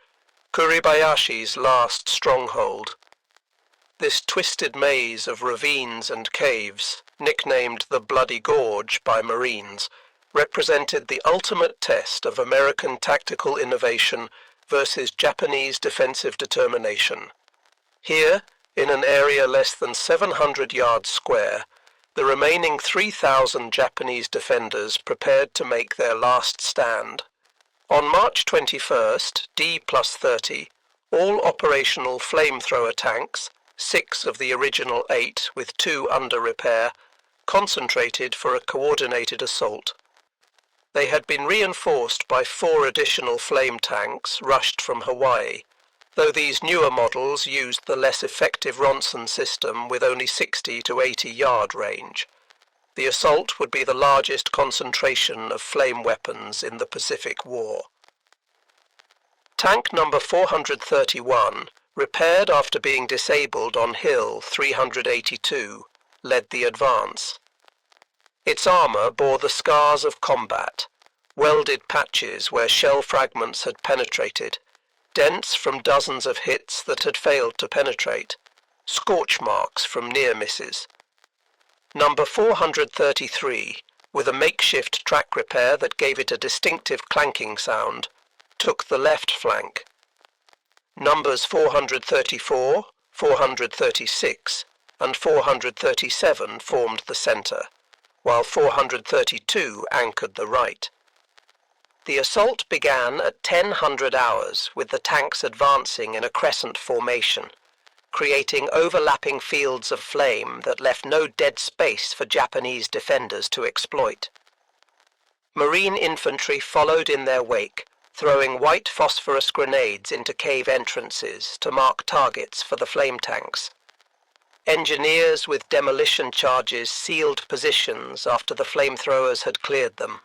Kuribayashi's last stronghold. This twisted maze of ravines and caves, nicknamed the Bloody Gorge by Marines, represented the ultimate test of American tactical innovation versus Japanese defensive determination. Here, in an area less than 700 yards square, the remaining 3,000 Japanese defenders prepared to make their last stand. On March 21st, D+30, all operational flamethrower tanks, 6 of the original 8 with 2 under repair, concentrated for a coordinated assault. They had been reinforced by 4 additional flame tanks rushed from Hawaii, though these newer models used the less effective Ronson system with only 60 to 80 yard range. The assault would be the largest concentration of flame weapons in the Pacific War. Tank number 431, repaired after being disabled on Hill 382, led the advance. Its armor bore the scars of combat, welded patches where shell fragments had penetrated, dents from dozens of hits that had failed to penetrate, scorch marks from near misses. Number 433, with a makeshift track repair that gave it a distinctive clanking sound, took the left flank. Numbers 434, 436, and 437 formed the center, while 432 anchored the right. The assault began at 1000 hours with the tanks advancing in a crescent formation, creating overlapping fields of flame that left no dead space for Japanese defenders to exploit. Marine infantry followed in their wake, throwing white phosphorus grenades into cave entrances to mark targets for the flame tanks. Engineers with demolition charges sealed positions after the flamethrowers had cleared them.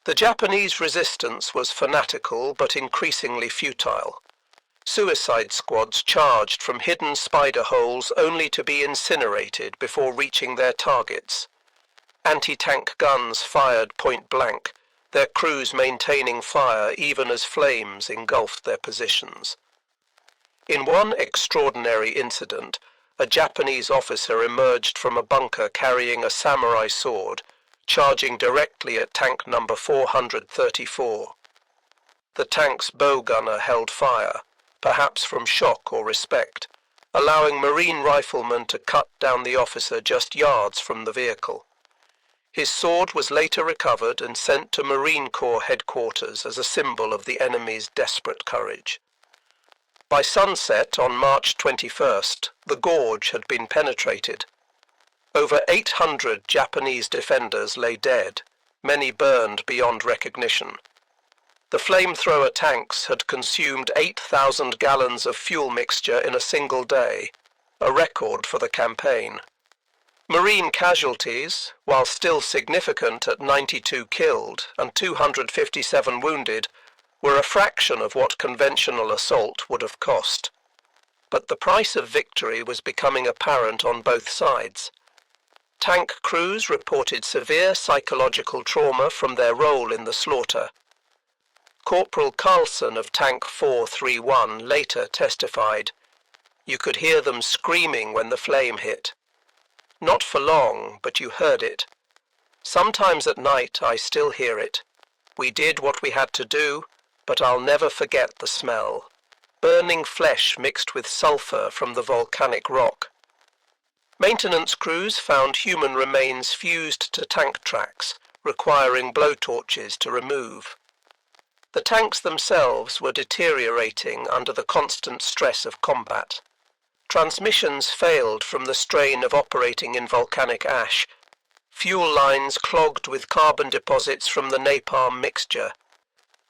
The Japanese resistance was fanatical but increasingly futile. Suicide squads charged from hidden spider holes only to be incinerated before reaching their targets. Anti-tank guns fired point blank, their crews maintaining fire even as flames engulfed their positions. In one extraordinary incident, a Japanese officer emerged from a bunker carrying a samurai sword, charging directly at tank number 434. The tank's bow gunner held fire, perhaps from shock or respect, allowing Marine riflemen to cut down the officer just yards from the vehicle. His sword was later recovered and sent to Marine Corps headquarters as a symbol of the enemy's desperate courage. By sunset on March 21st, the gorge had been penetrated. Over 800 Japanese defenders lay dead, many burned beyond recognition. The flamethrower tanks had consumed 8,000 gallons of fuel mixture in a single day, a record for the campaign. Marine casualties, while still significant at 92 killed and 257 wounded, were a fraction of what conventional assault would have cost. But the price of victory was becoming apparent on both sides. Tank crews reported severe psychological trauma from their role in the slaughter. Corporal Carlson of Tank 431 later testified, "You could hear them screaming when the flame hit. Not for long, but you heard it. Sometimes at night I still hear it. We did what we had to do, but I'll never forget the smell. Burning flesh mixed with sulfur from the volcanic rock." Maintenance crews found human remains fused to tank tracks, requiring blowtorches to remove. The tanks themselves were deteriorating under the constant stress of combat. Transmissions failed from the strain of operating in volcanic ash. Fuel lines clogged with carbon deposits from the napalm mixture.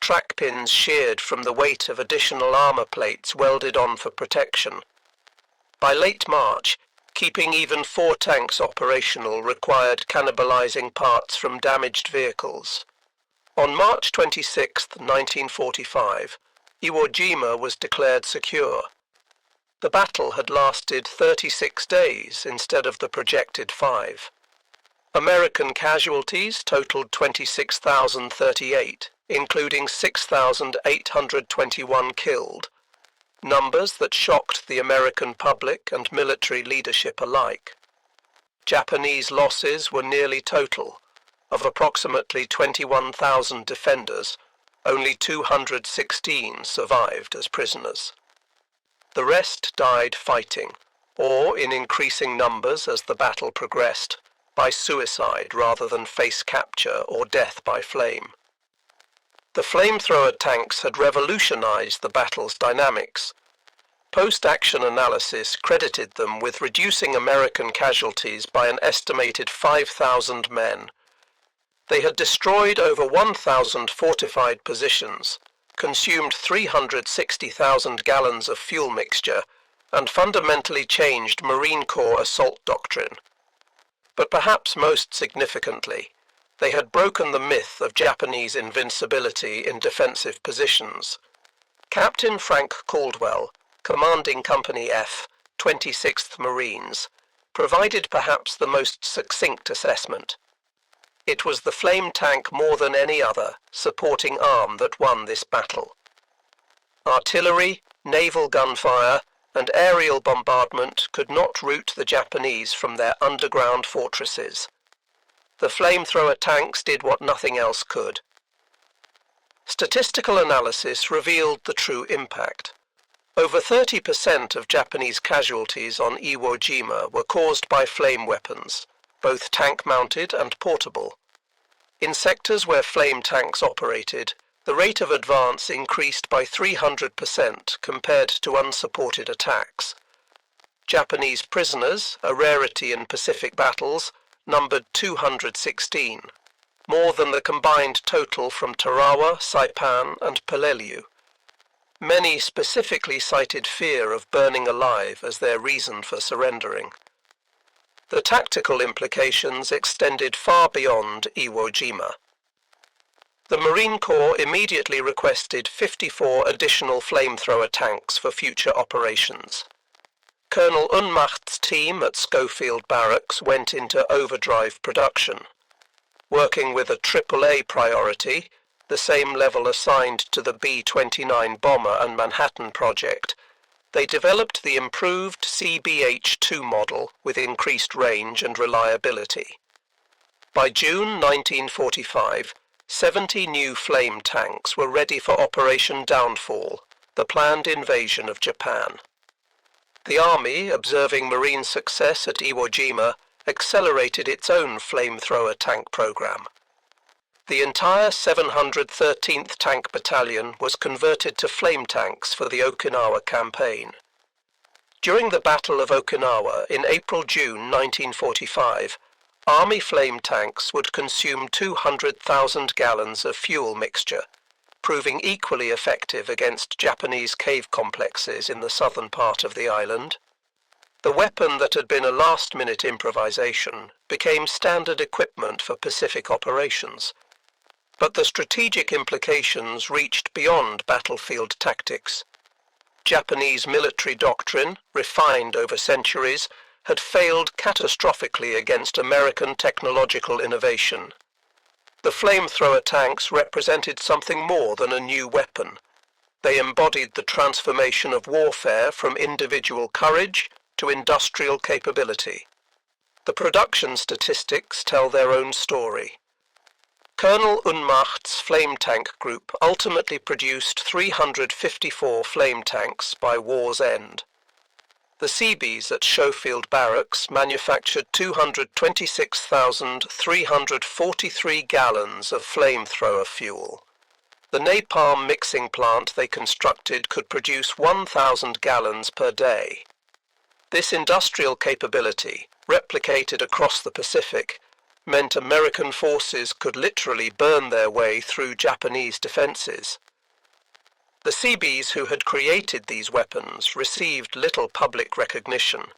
Track pins sheared from the weight of additional armor plates welded on for protection. By late March, keeping even 4 tanks operational required cannibalizing parts from damaged vehicles. On March 26, 1945, Iwo Jima was declared secure. The battle had lasted 36 days instead of the projected 5. American casualties totaled 26,038, including 6,821 killed, numbers that shocked the American public and military leadership alike. Japanese losses were nearly total. Of approximately 21,000 defenders, only 216 survived as prisoners. The rest died fighting, or in increasing numbers as the battle progressed, by suicide rather than face capture or death by flame. The flamethrower tanks had revolutionized the battle's dynamics. Post-action analysis credited them with reducing American casualties by an estimated 5,000 men. They had destroyed over 1,000 fortified positions, consumed 360,000 gallons of fuel mixture, and fundamentally changed Marine Corps assault doctrine. But perhaps most significantly, they had broken the myth of Japanese invincibility in defensive positions. Captain Frank Caldwell, commanding Company F, 26th Marines, provided perhaps the most succinct assessment. It was the flame tank more than any other supporting arm that won this battle. Artillery, naval gunfire, and aerial bombardment could not rout the Japanese from their underground fortresses. The flamethrower tanks did what nothing else could. Statistical analysis revealed the true impact. Over 30% of Japanese casualties on Iwo Jima were caused by flame weapons, both tank-mounted and portable. In sectors where flame tanks operated, the rate of advance increased by 300% compared to unsupported attacks. Japanese prisoners, a rarity in Pacific battles, numbered 216, more than the combined total from Tarawa, Saipan, and Peleliu. Many specifically cited fear of burning alive as their reason for surrendering. The tactical implications extended far beyond Iwo Jima. The Marine Corps immediately requested 54 additional flamethrower tanks for future operations. Colonel Unmacht's team at Schofield Barracks went into overdrive production. Working with a AAA priority, the same level assigned to the B-29 bomber and Manhattan project, they developed the improved CBH-2 model with increased range and reliability. By June 1945, 70 new flame tanks were ready for Operation Downfall, the planned invasion of Japan. The Army, observing Marine success at Iwo Jima, accelerated its own flamethrower tank program. The entire 713th Tank Battalion was converted to flame tanks for the Okinawa campaign. During the Battle of Okinawa in April-June 1945, Army flame tanks would consume 200,000 gallons of fuel mixture, proving equally effective against Japanese cave complexes in the southern part of the island. The weapon that had been a last-minute improvisation became standard equipment for Pacific operations. But the strategic implications reached beyond battlefield tactics. Japanese military doctrine, refined over centuries, had failed catastrophically against American technological innovation. The flamethrower tanks represented something more than a new weapon. They embodied the transformation of warfare from individual courage to industrial capability. The production statistics tell their own story. Colonel Unmacht's flame tank group ultimately produced 354 flame tanks by war's end. The Seabees at Schofield Barracks manufactured 226,343 gallons of flamethrower fuel. The napalm mixing plant they constructed could produce 1,000 gallons per day. This industrial capability, replicated across the Pacific, meant American forces could literally burn their way through Japanese defenses. The Seabees who had created these weapons received little public recognition.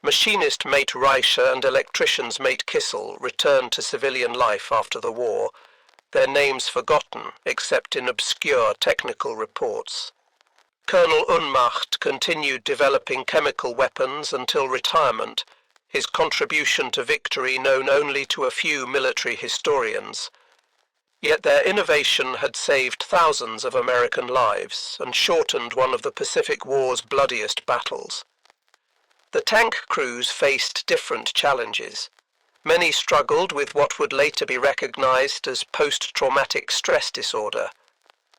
Machinist mate Reicher and electrician's mate Kissel returned to civilian life after the war, their names forgotten except in obscure technical reports. Colonel Unmacht continued developing chemical weapons until retirement, his contribution to victory known only to a few military historians. Yet their innovation had saved thousands of American lives and shortened one of the Pacific War's bloodiest battles. The tank crews faced different challenges. Many struggled with what would later be recognized as post-traumatic stress disorder.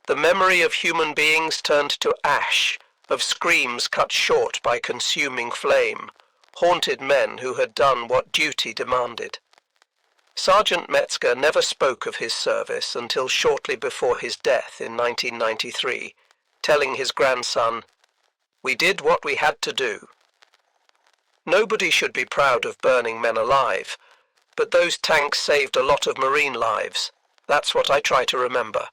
The memory of human beings turned to ash, of screams cut short by consuming flame, haunted men who had done what duty demanded. Sergeant Metzger never spoke of his service until shortly before his death in 1993, telling his grandson, "We did what we had to do." Nobody should be proud of burning men alive, but those tanks saved a lot of Marine lives. That's what I try to remember.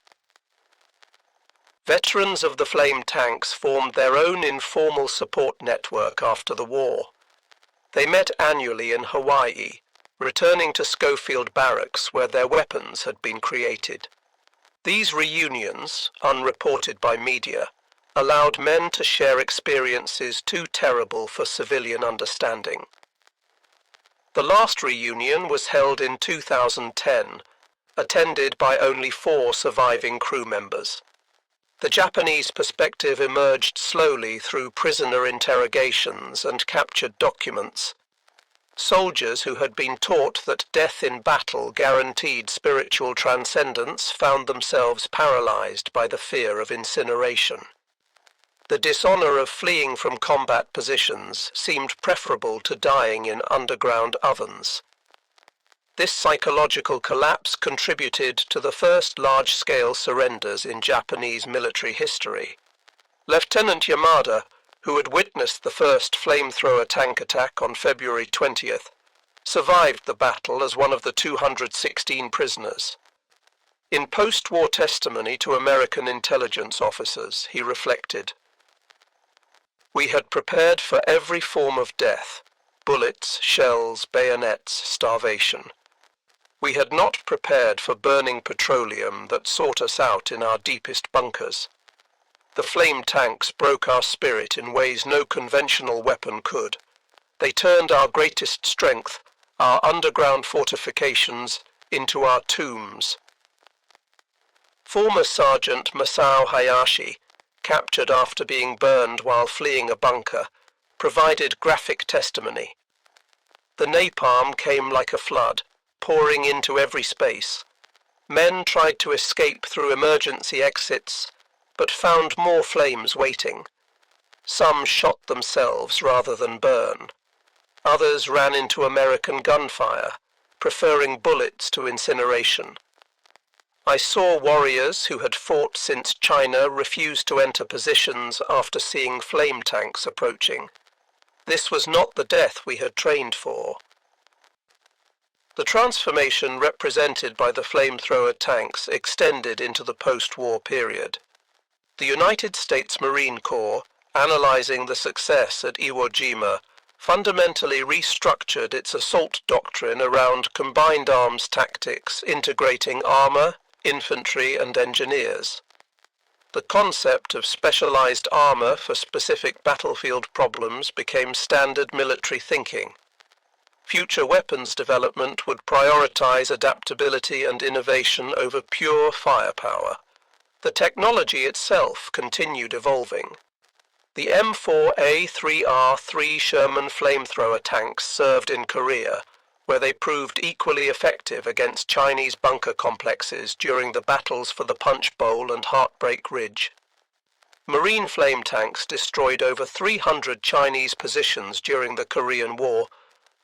Veterans of the flame tanks formed their own informal support network after the war. They met annually in Hawaii, returning to Schofield Barracks where their weapons had been created. These reunions, unreported by media, allowed men to share experiences too terrible for civilian understanding. The last reunion was held in 2010, attended by only 4 surviving crew members. The Japanese perspective emerged slowly through prisoner interrogations and captured documents. Soldiers who had been taught that death in battle guaranteed spiritual transcendence found themselves paralyzed by the fear of incineration. The dishonor of fleeing from combat positions seemed preferable to dying in underground ovens. This psychological collapse contributed to the first large-scale surrenders in Japanese military history. Lieutenant Yamada, who had witnessed the first flamethrower tank attack on February 20th, survived the battle as one of the 216 prisoners. In post-war testimony to American intelligence officers, he reflected, "We had prepared for every form of death, bullets, shells, bayonets, starvation. We had not prepared for burning petroleum that sought us out in our deepest bunkers. The flame tanks broke our spirit in ways no conventional weapon could. They turned our greatest strength, our underground fortifications, into our tombs." Former Sergeant Masao Hayashi, captured after being burned while fleeing a bunker, provided graphic testimony. "The napalm came like a flood, pouring into every space. Men tried to escape through emergency exits, but found more flames waiting. Some shot themselves rather than burn. Others ran into American gunfire, preferring bullets to incineration. I saw warriors who had fought since China refuse to enter positions after seeing flame tanks approaching. This was not the death we had trained for." The transformation represented by the flamethrower tanks extended into the post-war period. The United States Marine Corps, analyzing the success at Iwo Jima, fundamentally restructured its assault doctrine around combined arms tactics integrating armor, infantry, and engineers. The concept of specialized armor for specific battlefield problems became standard military thinking. Future weapons development would prioritize adaptability and innovation over pure firepower. The technology itself continued evolving. The M4A3 Sherman flamethrower tanks served in Korea, where they proved equally effective against Chinese bunker complexes during the battles for the Punch Bowl and Heartbreak Ridge. Marine flame tanks destroyed over 300 Chinese positions during the Korean War,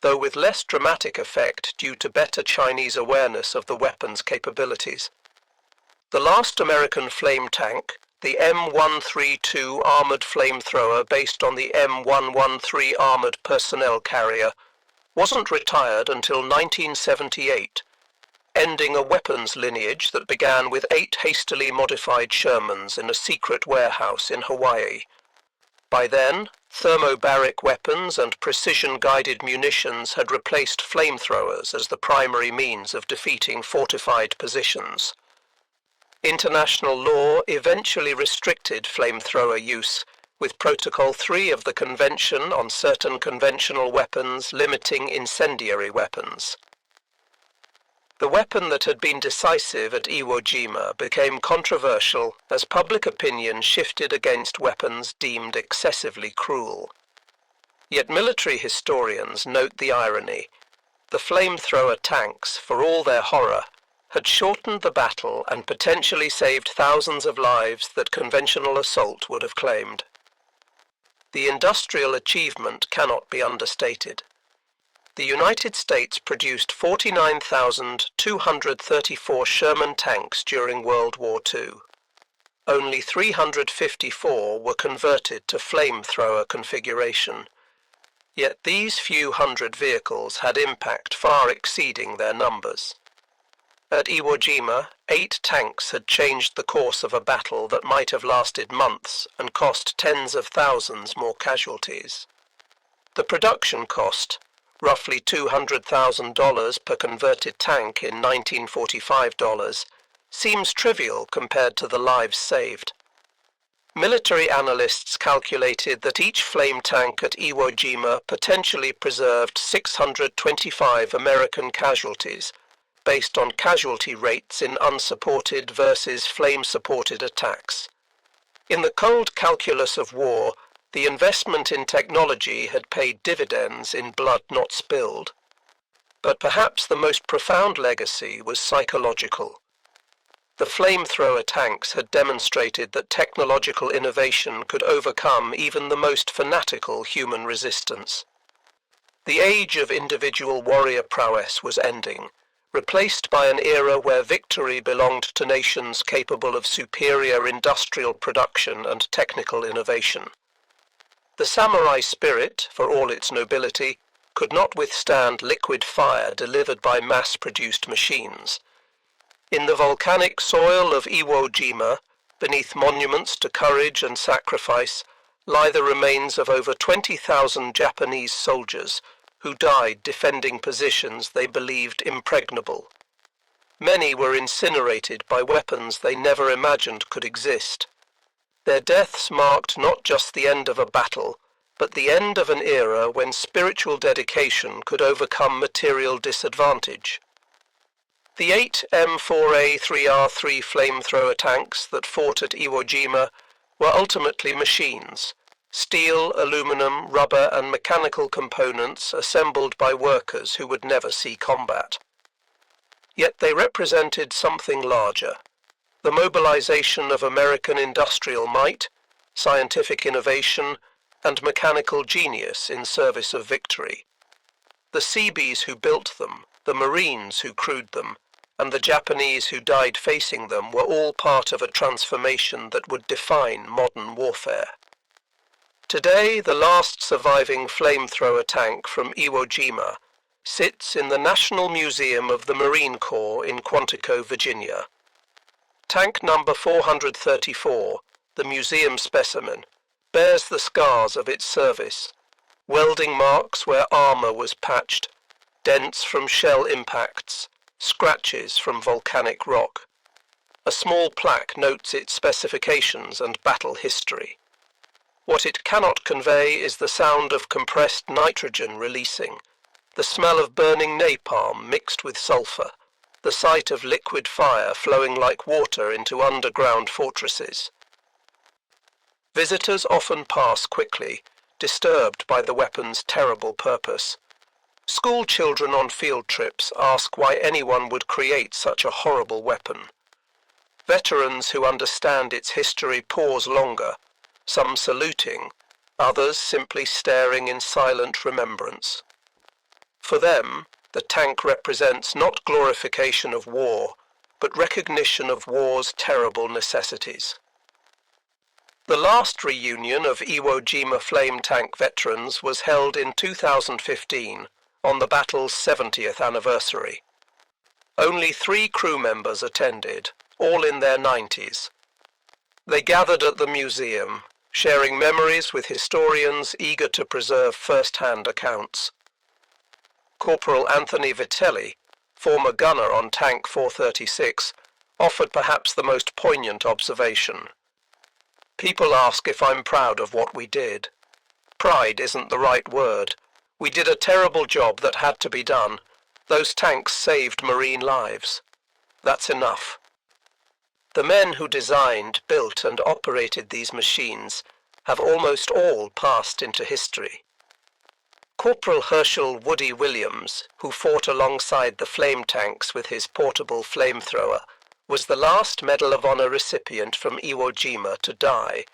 though with less dramatic effect due to better Chinese awareness of the weapon's capabilities. The last American flame tank, the M132 armored flamethrower based on the M113 armored personnel carrier, wasn't retired until 1978, ending a weapons lineage that began with 8 hastily modified Shermans in a secret warehouse in Hawaii. By then, thermobaric weapons and precision-guided munitions had replaced flamethrowers as the primary means of defeating fortified positions. International law eventually restricted flamethrower use, with Protocol 3 of the Convention on certain conventional weapons limiting incendiary weapons. The weapon that had been decisive at Iwo Jima became controversial as public opinion shifted against weapons deemed excessively cruel. Yet military historians note the irony. The flamethrower tanks, for all their horror, had shortened the battle and potentially saved thousands of lives that conventional assault would have claimed. The industrial achievement cannot be understated. The United States produced 49,234 Sherman tanks during World War II. Only 354 were converted to flamethrower configuration. Yet these few hundred vehicles had impact far exceeding their numbers. At Iwo Jima, 8 tanks had changed the course of a battle that might have lasted months and cost tens of thousands more casualties. The production cost, roughly $200,000 per converted tank in 1945 dollars, seems trivial compared to the lives saved. Military analysts calculated that each flame tank at Iwo Jima potentially preserved 625 American casualties, based on casualty rates in unsupported versus flame-supported attacks. In the cold calculus of war, the investment in technology had paid dividends in blood not spilled. But perhaps the most profound legacy was psychological. The flamethrower tanks had demonstrated that technological innovation could overcome even the most fanatical human resistance. The age of individual warrior prowess was ending, replaced by an era where victory belonged to nations capable of superior industrial production and technical innovation. The samurai spirit, for all its nobility, could not withstand liquid fire delivered by mass-produced machines. In the volcanic soil of Iwo Jima, beneath monuments to courage and sacrifice, lie the remains of over 20,000 Japanese soldiers who died defending positions they believed impregnable. Many were incinerated by weapons they never imagined could exist. Their deaths marked not just the end of a battle, but the end of an era when spiritual dedication could overcome material disadvantage. The 8 M4A3 flamethrower tanks that fought at Iwo Jima were ultimately machines, steel, aluminum, rubber and mechanical components assembled by workers who would never see combat. Yet they represented something larger, the mobilization of American industrial might, scientific innovation, and mechanical genius in service of victory. The Seabees who built them, the Marines who crewed them, and the Japanese who died facing them were all part of a transformation that would define modern warfare. Today, the last surviving flamethrower tank from Iwo Jima sits in the National Museum of the Marine Corps in Quantico, Virginia. Tank number 434, the museum specimen, bears the scars of its service, welding marks where armor was patched, dents from shell impacts, scratches from volcanic rock. A small plaque notes its specifications and battle history. What it cannot convey is the sound of compressed nitrogen releasing, the smell of burning napalm mixed with sulfur, the sight of liquid fire flowing like water into underground fortresses. Visitors often pass quickly, disturbed by the weapon's terrible purpose. School children on field trips ask why anyone would create such a horrible weapon. Veterans who understand its history pause longer, some saluting, others simply staring in silent remembrance. For them, the tank represents not glorification of war, but recognition of war's terrible necessities. The last reunion of Iwo Jima flame tank veterans was held in 2015, on the battle's 70th anniversary. Only 3 crew members attended, all in their 90s. They gathered at the museum, sharing memories with historians eager to preserve first-hand accounts. Corporal Anthony Vitelli, former gunner on Tank 436, offered perhaps the most poignant observation. People ask if I'm proud of what we did. Pride isn't the right word. We did a terrible job that had to be done. Those tanks saved Marine lives. That's enough. The men who designed, built and operated these machines have almost all passed into history. Corporal Herschel Woody Williams, who fought alongside the flame tanks with his portable flamethrower, was the last Medal of Honor recipient from Iwo Jima to die,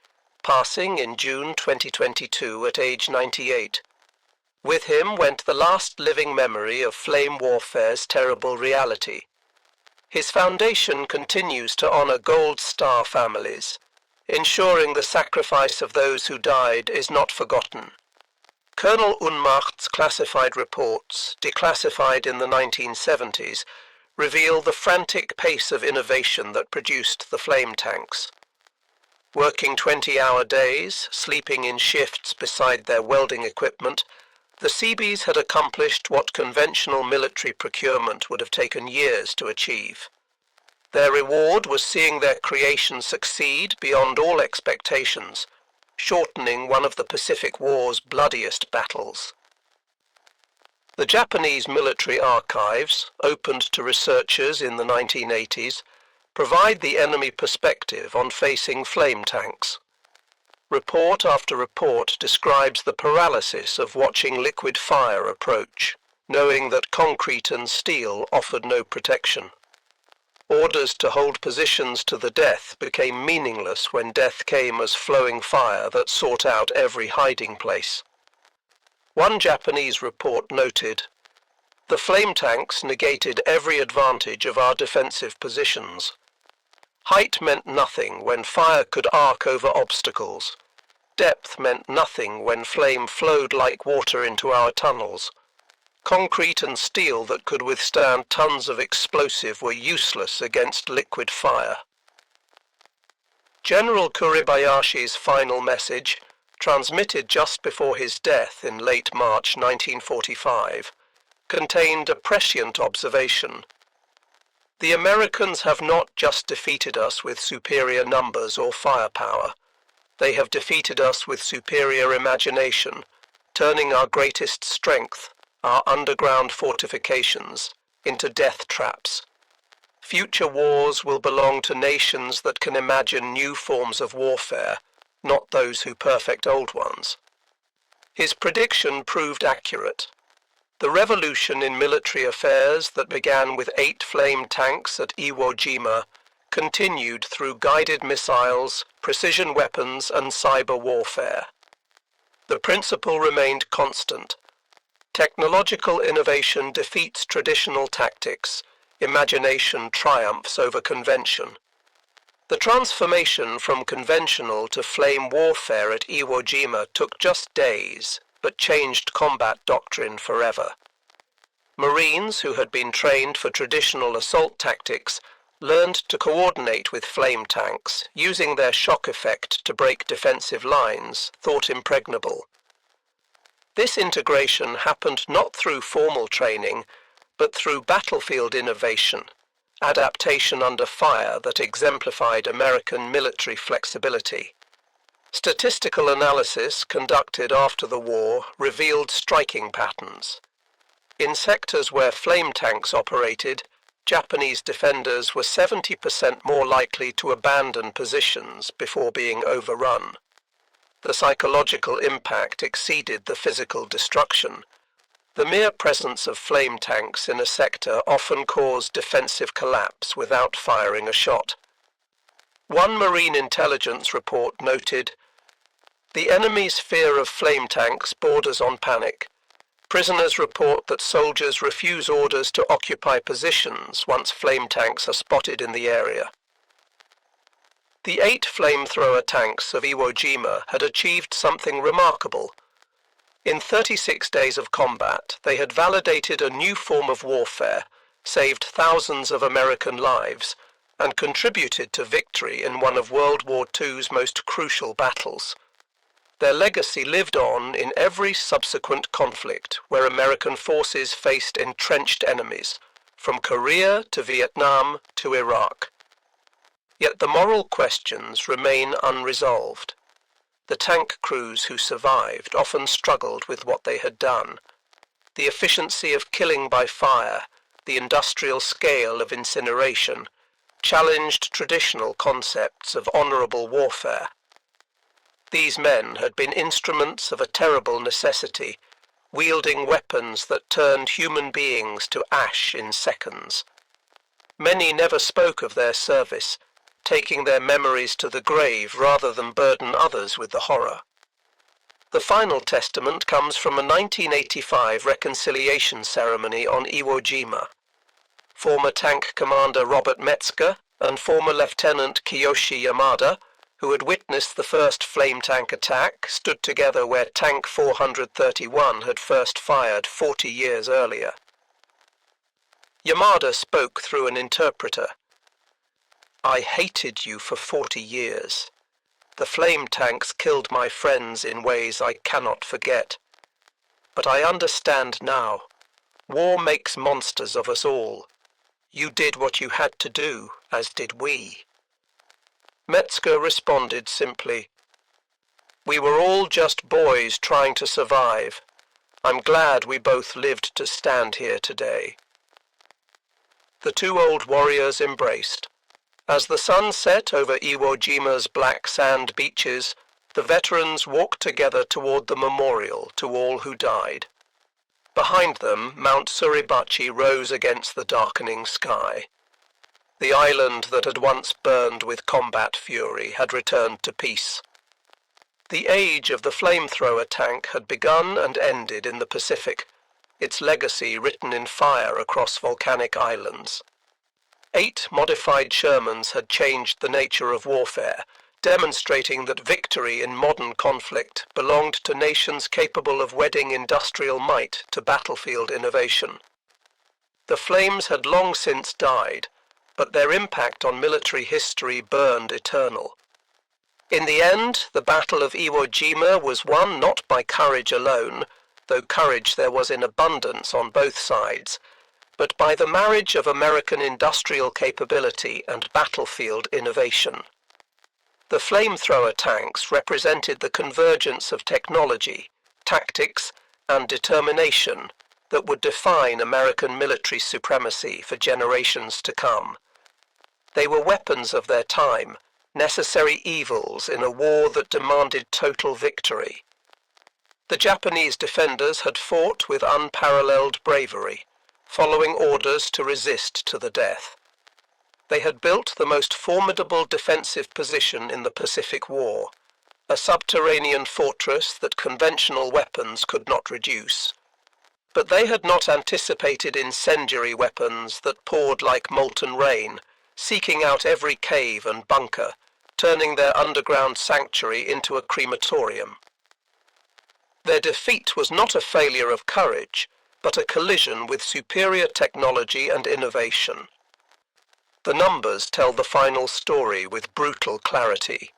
passing in June 2022 at age 98. With him went the last living memory of flame warfare's terrible reality. His foundation continues to honor Gold Star families, ensuring the sacrifice of those who died is not forgotten. Colonel Unmacht's classified reports, declassified in the 1970s, reveal the frantic pace of innovation that produced the flame tanks. Working 20-hour days, sleeping in shifts beside their welding equipment, the Seabees had accomplished what conventional military procurement would have taken years to achieve. Their reward was seeing their creation succeed beyond all expectations, shortening one of the Pacific War's bloodiest battles. The Japanese military archives, opened to researchers in the 1980s, provide the enemy perspective on facing flame tanks. Report after report describes the paralysis of watching liquid fire approach, knowing that concrete and steel offered no protection. Orders to hold positions to the death became meaningless when death came as flowing fire that sought out every hiding place. One Japanese report noted, The flame tanks negated every advantage of our defensive positions. Height meant nothing when fire could arc over obstacles. Depth meant nothing when flame flowed like water into our tunnels. Concrete and steel that could withstand tons of explosive were useless against liquid fire. General Kuribayashi's final message, transmitted just before his death in late March 1945, contained a prescient observation. The Americans have not just defeated us with superior numbers or firepower. They have defeated us with superior imagination, turning our greatest strength, our underground fortifications, into death traps. Future wars will belong to nations that can imagine new forms of warfare, not those who perfect old ones. His prediction proved accurate. The revolution in military affairs that began with 8 flame tanks at Iwo Jima continued through guided missiles, precision weapons, and cyber warfare. The principle remained constant. Technological innovation defeats traditional tactics. Imagination triumphs over convention. The transformation from conventional to flame warfare at Iwo Jima took just days, but changed combat doctrine forever. Marines who had been trained for traditional assault tactics learned to coordinate with flame tanks, using their shock effect to break defensive lines, thought impregnable. This integration happened not through formal training, but through battlefield innovation, adaptation under fire that exemplified American military flexibility. Statistical analysis conducted after the war revealed striking patterns. In sectors where flame tanks operated, Japanese defenders were 70% more likely to abandon positions before being overrun. The psychological impact exceeded the physical destruction. The mere presence of flame tanks in a sector often caused defensive collapse without firing a shot. One Marine intelligence report noted, "The enemy's fear of flame tanks borders on panic. Prisoners report that soldiers refuse orders to occupy positions once flame tanks are spotted in the area." The 8 flamethrower tanks of Iwo Jima had achieved something remarkable. In 36 days of combat, they had validated a new form of warfare, saved thousands of American lives, and contributed to victory in one of World War II's most crucial battles. Their legacy lived on in every subsequent conflict where American forces faced entrenched enemies, from Korea to Vietnam to Iraq. Yet the moral questions remain unresolved. The tank crews who survived often struggled with what they had done. The efficiency of killing by fire, the industrial scale of incineration, challenged traditional concepts of honorable warfare. These men had been instruments of a terrible necessity, wielding weapons that turned human beings to ash in seconds. Many never spoke of their service, taking their memories to the grave rather than burden others with the horror. The final testament comes from a 1985 reconciliation ceremony on Iwo Jima. Former tank commander Robert Metzger and former Lieutenant Kiyoshi Yamada, who had witnessed the first flame tank attack, stood together where Tank 431 had first fired 40 years earlier. Yamada spoke through an interpreter. "I hated you for 40 years. The flame tanks killed my friends in ways I cannot forget. But I understand now. War makes monsters of us all. You did what you had to do, as did we." Metzger responded simply, "We were all just boys trying to survive. I'm glad we both lived to stand here today." The 2 old warriors embraced. As the sun set over Iwo Jima's black sand beaches, the veterans walked together toward the memorial to all who died. Behind them, Mount Suribachi rose against the darkening sky. The island that had once burned with combat fury had returned to peace. The age of the flamethrower tank had begun and ended in the Pacific, its legacy written in fire across volcanic islands. 8 modified Shermans had changed the nature of warfare, demonstrating that victory in modern conflict belonged to nations capable of wedding industrial might to battlefield innovation. The flames had long since died, but their impact on military history burned eternal. In the end, the Battle of Iwo Jima was won not by courage alone, though courage there was in abundance on both sides, but by the marriage of American industrial capability and battlefield innovation. The flamethrower tanks represented the convergence of technology, tactics, and determination that would define American military supremacy for generations to come. They were weapons of their time, necessary evils in a war that demanded total victory. The Japanese defenders had fought with unparalleled bravery, following orders to resist to the death. They had built the most formidable defensive position in the Pacific War, a subterranean fortress that conventional weapons could not reduce. But they had not anticipated incendiary weapons that poured like molten rain, seeking out every cave and bunker, turning their underground sanctuary into a crematorium. Their defeat was not a failure of courage, but a collision with superior technology and innovation. The numbers tell the final story with brutal clarity.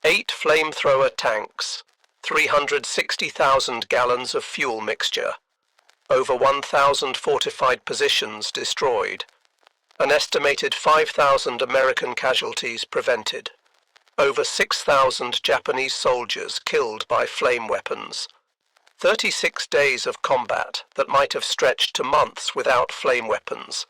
8 flamethrower tanks, 360,000 gallons of fuel mixture, over 1,000 fortified positions destroyed, an estimated 5,000 American casualties prevented, over 6,000 Japanese soldiers killed by flame weapons, 36 days of combat that might have stretched to months without flame weapons.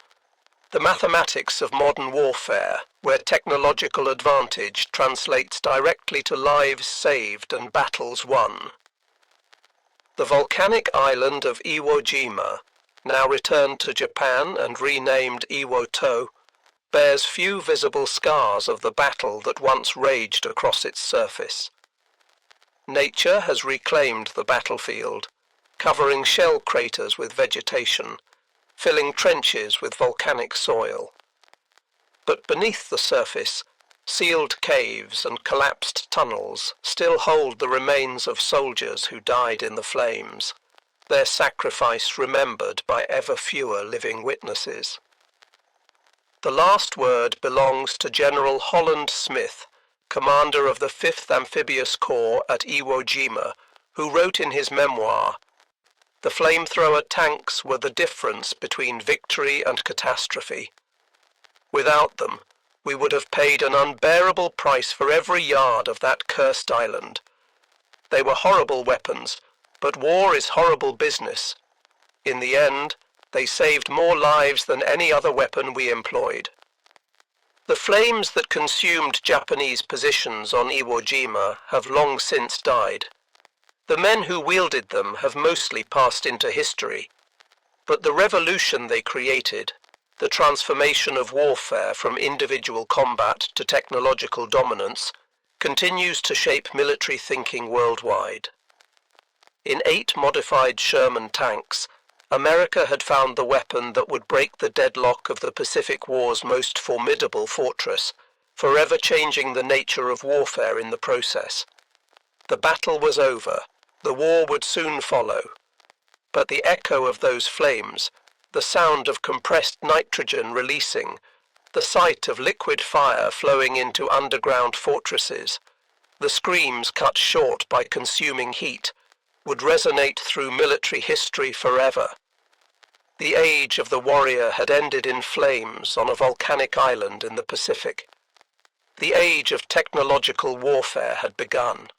The mathematics of modern warfare, where technological advantage translates directly to lives saved and battles won. The volcanic island of Iwo Jima, now returned to Japan and renamed Iwo To, bears few visible scars of the battle that once raged across its surface. Nature has reclaimed the battlefield, covering shell craters with vegetation, filling trenches with volcanic soil. But beneath the surface, sealed caves and collapsed tunnels still hold the remains of soldiers who died in the flames, their sacrifice remembered by ever fewer living witnesses. The last word belongs to General Holland Smith, commander of the 5th Amphibious Corps at Iwo Jima, who wrote in his memoir, "The flamethrower tanks were the difference between victory and catastrophe. Without them, we would have paid an unbearable price for every yard of that cursed island. They were horrible weapons, but war is horrible business. In the end, they saved more lives than any other weapon we employed." The flames that consumed Japanese positions on Iwo Jima have long since died. The men who wielded them have mostly passed into history, but the revolution they created, the transformation of warfare from individual combat to technological dominance, continues to shape military thinking worldwide. In 8 modified Sherman tanks, America had found the weapon that would break the deadlock of the Pacific War's most formidable fortress, forever changing the nature of warfare in the process. The battle was over. The war would soon follow. But the echo of those flames, the sound of compressed nitrogen releasing, the sight of liquid fire flowing into underground fortresses, the screams cut short by consuming heat, would resonate through military history forever. The age of the warrior had ended in flames on a volcanic island in the Pacific. The age of technological warfare had begun.